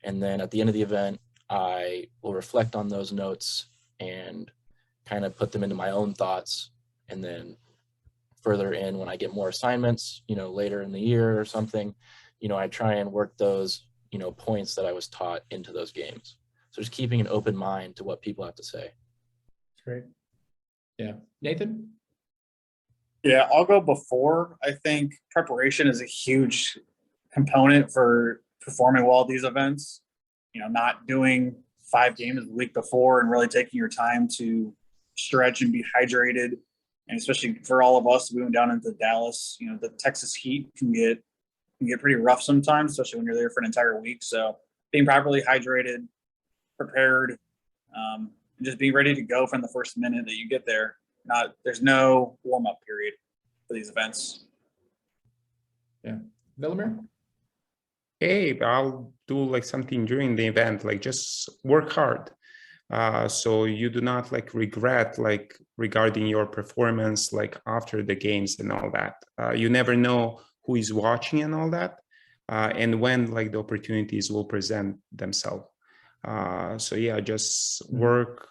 And then at the end of the event, I will reflect on those notes and kind of put them into my own thoughts. And then further in, when I get more assignments, you know, later in the year or something, you know, I try and work those, you know, points that I was taught into those games. So just keeping an open mind to what people have to say. Great. Yeah. Nathan? yeah, I'll go before. I think preparation is a huge component for performing well at these events. You know, not doing 5 games the week before and really taking your time to stretch and be hydrated. And especially for all of us, we went down into Dallas, you know, the Texas heat can get can get pretty rough sometimes, especially when you're there for an entire week. So being properly hydrated, prepared, and just being ready to go from the first minute that you get there. There's no warm up period for these events. Yeah. Villamir? Hey, I'll do like something during the event, like just work hard. So you do not like regret like regarding your performance like after the games and all that. You never know who is watching and all that, and when like the opportunities will present themselves. So yeah, just work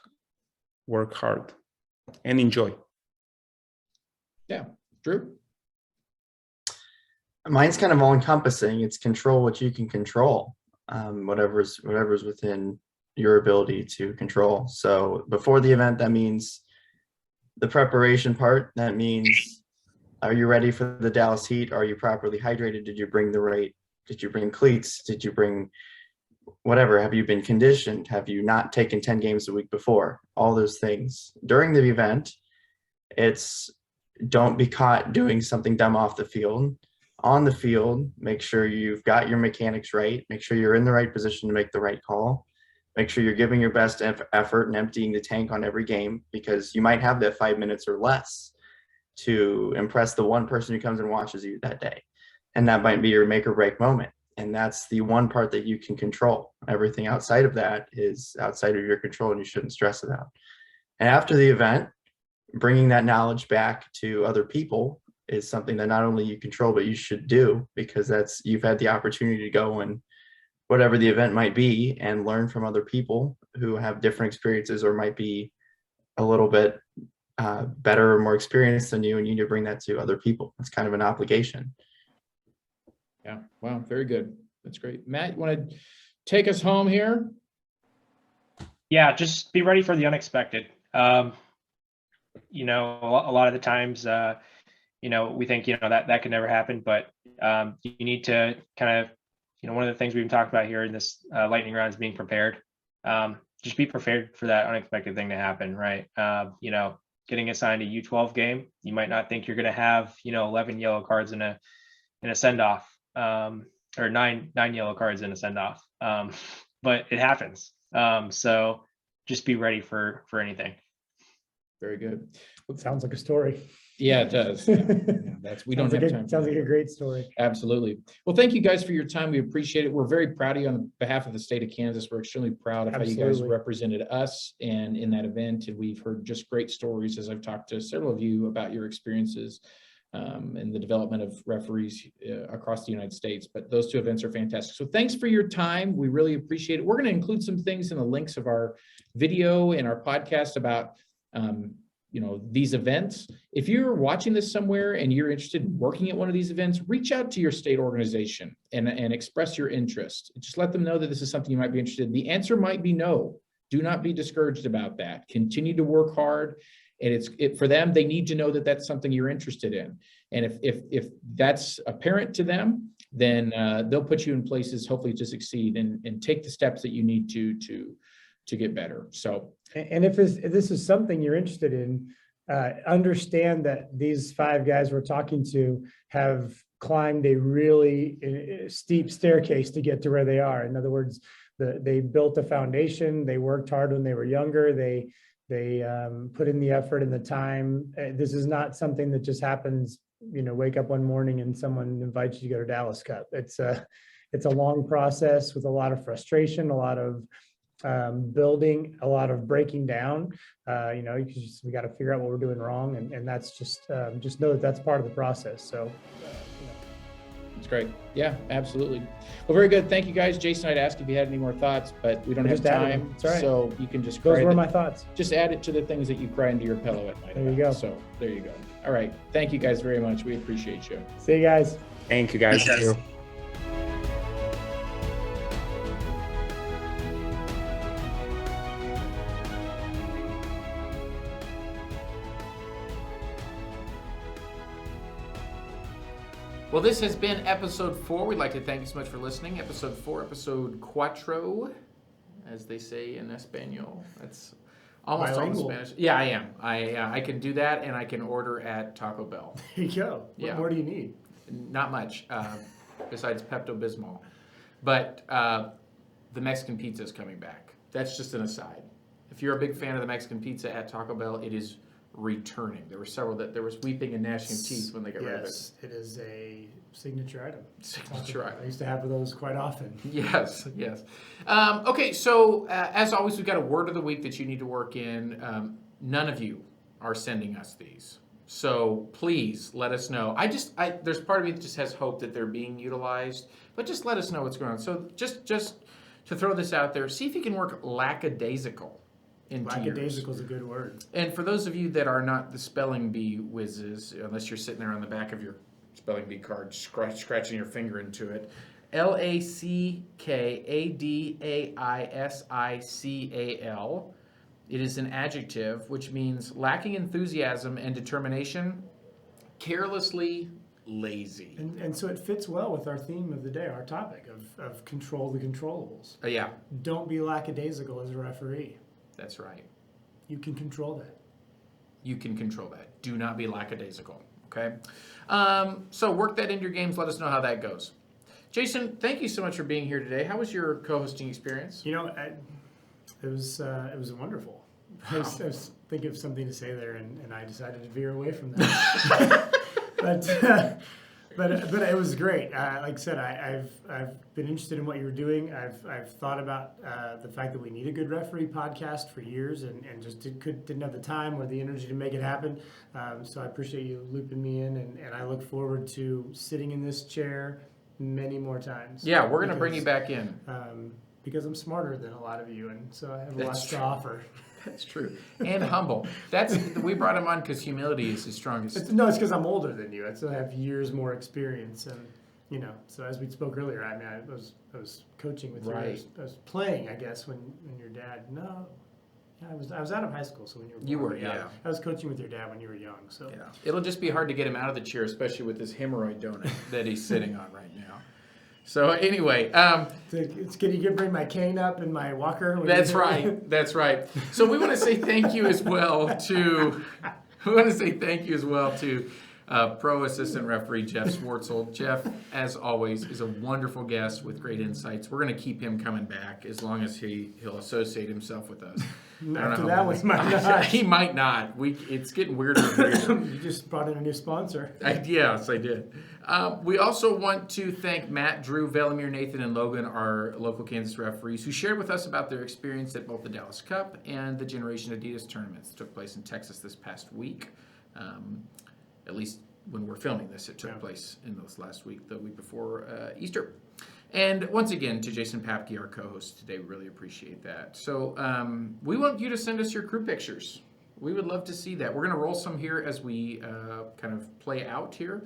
hard and enjoy. Yeah. Drew? Mine's kind of all encompassing. It's control what you can control, whatever's within your ability to control. So before the event, that means the preparation part. That means, are you ready for the Dallas Heat? Are you properly hydrated? Did you bring cleats? Did you bring whatever? Have you been conditioned? Have you not taken 10 games a week before? All those things. During the event, it's don't be caught doing something dumb off the field. On the field, make sure you've got your mechanics right. Make sure you're in the right position to make the right call. Make sure you're giving your best effort and emptying the tank on every game, because you might have that 5 minutes or less to impress the one person who comes and watches you that day. And that might be your make or break moment. And that's the one part that you can control. Everything outside of that is outside of your control and you shouldn't stress about. And after the event, bringing that knowledge back to other people is something that not only you control, but you should do, because you've had the opportunity to go and whatever the event might be and learn from other people who have different experiences or might be a little bit better or more experienced than you, and you need to bring that to other people. It's kind of an obligation. Yeah. Wow. Very good. That's great. Matt, you want to take us home here? Yeah, just be ready for the unexpected. You know, a lot of the times, you know, we think, you know, that could never happen, but you need to kind of, you know, one of the things we've been talking about here in this lightning round is being prepared. Just be prepared for that unexpected thing to happen, right? You know, getting assigned a U12 game, you might not think you're going to have, you know, 11 yellow cards in a send-off, or nine yellow cards in a send-off, but it happens. So just be ready for anything. Very good. It sounds like a story. Yeah, it does. Yeah, we don't have time. Sounds like a great story. Absolutely. Well, thank you guys for your time. We appreciate it. We're very proud of you on behalf of the state of Kansas. We're extremely proud of how you guys represented us and in that event. And we've heard just great stories as I've talked to several of you about your experiences and the development of referees across the United States. But those two events are fantastic. So thanks for your time. We really appreciate it. We're going to include some things in the links of our video and our podcast about you know, these events. If you're watching this somewhere and you're interested in working at one of these events, reach out to your state organization and express your interest. Just let them know that this is something you might be interested in. The answer might be no. Do not be discouraged about that. Continue to work hard. And for them, they need to know that that's something you're interested in. And if that's apparent to them, then they'll put you in places hopefully to succeed and take the steps that you need to get better. So, and if this is something you're interested in, understand that these 5 guys we're talking to have climbed a really steep staircase to get to where they are. In other words, they built a foundation. They worked hard when they were younger. They put in the effort and the time. This is not something that just happens, you know, wake up one morning and someone invites you to go to Dallas Cup. It's a long process with a lot of frustration, a lot of building, a lot of breaking down. You know, we got to figure out what we're doing wrong, and that's just know that that's part of the process. So you know. It's great. Yeah, absolutely. Well, very good. Thank you, guys. Jason, I'd ask if you had any more thoughts, but we don't have time. It's all right. So you can just Those were my thoughts. Just add it to the things that you cry into your pillow at night. There you go. So there you go. All right. Thank you guys very much. We appreciate you. See you guys. Thank you, guys. Thank you. Well, this has been episode 4. We'd like to thank you so much for listening. Episode 4, episode cuatro, as they say in Espanol. That's almost all Spanish. Yeah, I am. I can do that, and I can order at Taco Bell. There you go. What more do you need? Not much. besides Pepto-Bismol. But the Mexican pizza is coming back. That's just an aside. If you're a big fan of the Mexican pizza at Taco Bell, it is returning. There were several that there was weeping and gnashing of teeth when they got rid of it. Yes, it is a signature item. Signature item. I used to have those quite often. Yes, yes. Okay, so as always, we've got a word of the week that you need to work in. None of you are sending us these. So please let us know. There's part of me that just has hope that they're being utilized, but just let us know what's going on. So just to throw this out there, see if you can work lackadaisical into yours. Lackadaisical is a good word. And for those of you that are not the spelling bee whizzes, unless you're sitting there on the back of your spelling bee card, scratching your finger into it, lackadaisical. It is an adjective, which means lacking enthusiasm and determination, carelessly lazy. And so it fits well with our theme of the day, our topic of control the controllables. Yeah, Don't be lackadaisical as a referee. that's right. You can control that. You can control that. Do not be lackadaisical, okay? So work that into your games. Let us know how that goes. Jason, thank you so much for being here today. How was your co-hosting experience? You know, it was wonderful. I was thinking of something to say there, and I decided to veer away from that. But it was great. Like I said, I've been interested in what you were doing. I've thought about the fact that we need a good referee podcast for years, and just didn't have the time or the energy to make it happen. So I appreciate you looping me in, and I look forward to sitting in this chair many more times. Yeah, we're going to bring you back in. Because I'm smarter than a lot of you, and so I have a lot That's to true. offer. That's true. And humble. We brought him on because humility is his strongest. It's because I'm older than you. I still have years more experience, and so as we spoke earlier, I mean, I was coaching with Right. you. I was playing, I guess, when your dad. No, yeah, I was out of high school, so when you were born, You were, but yeah. I was coaching with your dad when you were young. So Yeah. It'll just be hard to get him out of the chair, especially with this hemorrhoid donut that he's sitting on right now. So anyway, can you bring my cane up and my walker? that's right. That's right. So we want to say thank you as well to pro assistant referee Jeff Swartzel. Jeff, as always, is a wonderful guest with great insights. We're going to keep him coming back as long as he'll associate himself with us. After that one, might not. He might not. It's getting weirder and weirder. You just brought in a new sponsor. Yes, I did. We also want to thank Matt, Drew, Velimir, Nathan, and Logan, our local Kansas referees, who shared with us about their experience at both the Dallas Cup and the Generation Adidas tournaments that took place in Texas this past week. At least when we're filming this, it took place in this last week, the week before Easter. And once again, to Jason Paepke, our co-host today, we really appreciate that. So we want you to send us your crew pictures. We would love to see that. We're going to roll some here as we kind of play out here.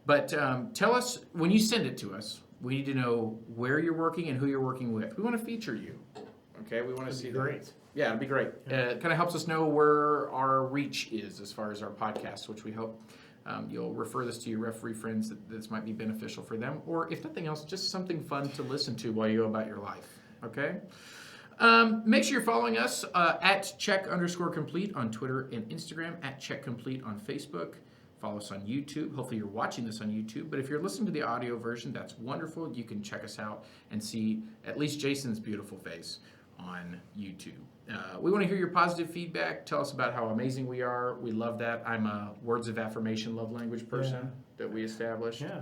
But tell us, when you send it to us, we need to know where you're working and who you're working with. We want to feature you. Okay, we want to see Great. that. Yeah, it'd be great. It kind of helps us know where our reach is as far as our podcast, which we hope you'll refer this to your referee friends that this might be beneficial for them. Or if nothing else, just something fun to listen to while you go about your life. Okay? Make sure you're following us at check_complete on Twitter and Instagram, at checkcomplete on Facebook. Follow us on YouTube. Hopefully you're watching this on YouTube, but if you're listening to the audio version, that's wonderful. You can check us out and see at least Jason's beautiful face on YouTube. We want to hear your positive feedback. Tell us about how amazing we are. We love that. I'm a words of affirmation love language person that we established. Yeah.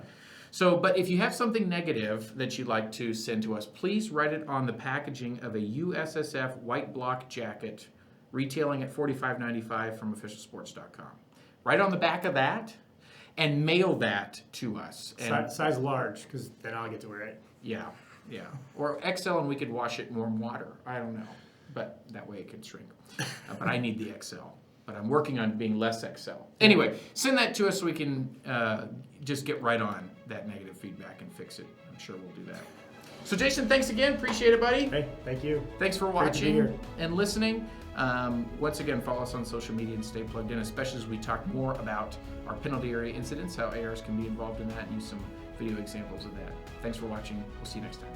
So, but if you have something negative that you'd like to send to us, please write it on the packaging of a USSF white block jacket retailing at $45.95 from officialsports.com. Right on the back of that and mail that to us. And Size large, because then I'll get to wear it. yeah. Or XL and we could wash it in warm water. I don't know. But that way it can shrink. But I need the XL. But I'm working on being less XL. Anyway, send that to us so we can just get right on that negative feedback and fix it. I'm sure we'll do that. So Jason, thanks again. Appreciate it, buddy. Hey, thank you. Thanks for Great to be watching here. and listening. Once again, follow us on social media and stay plugged in, especially as we talk more about our penalty area incidents, how ARs can be involved in that, and use some video examples of that. Thanks for watching. We'll see you next time.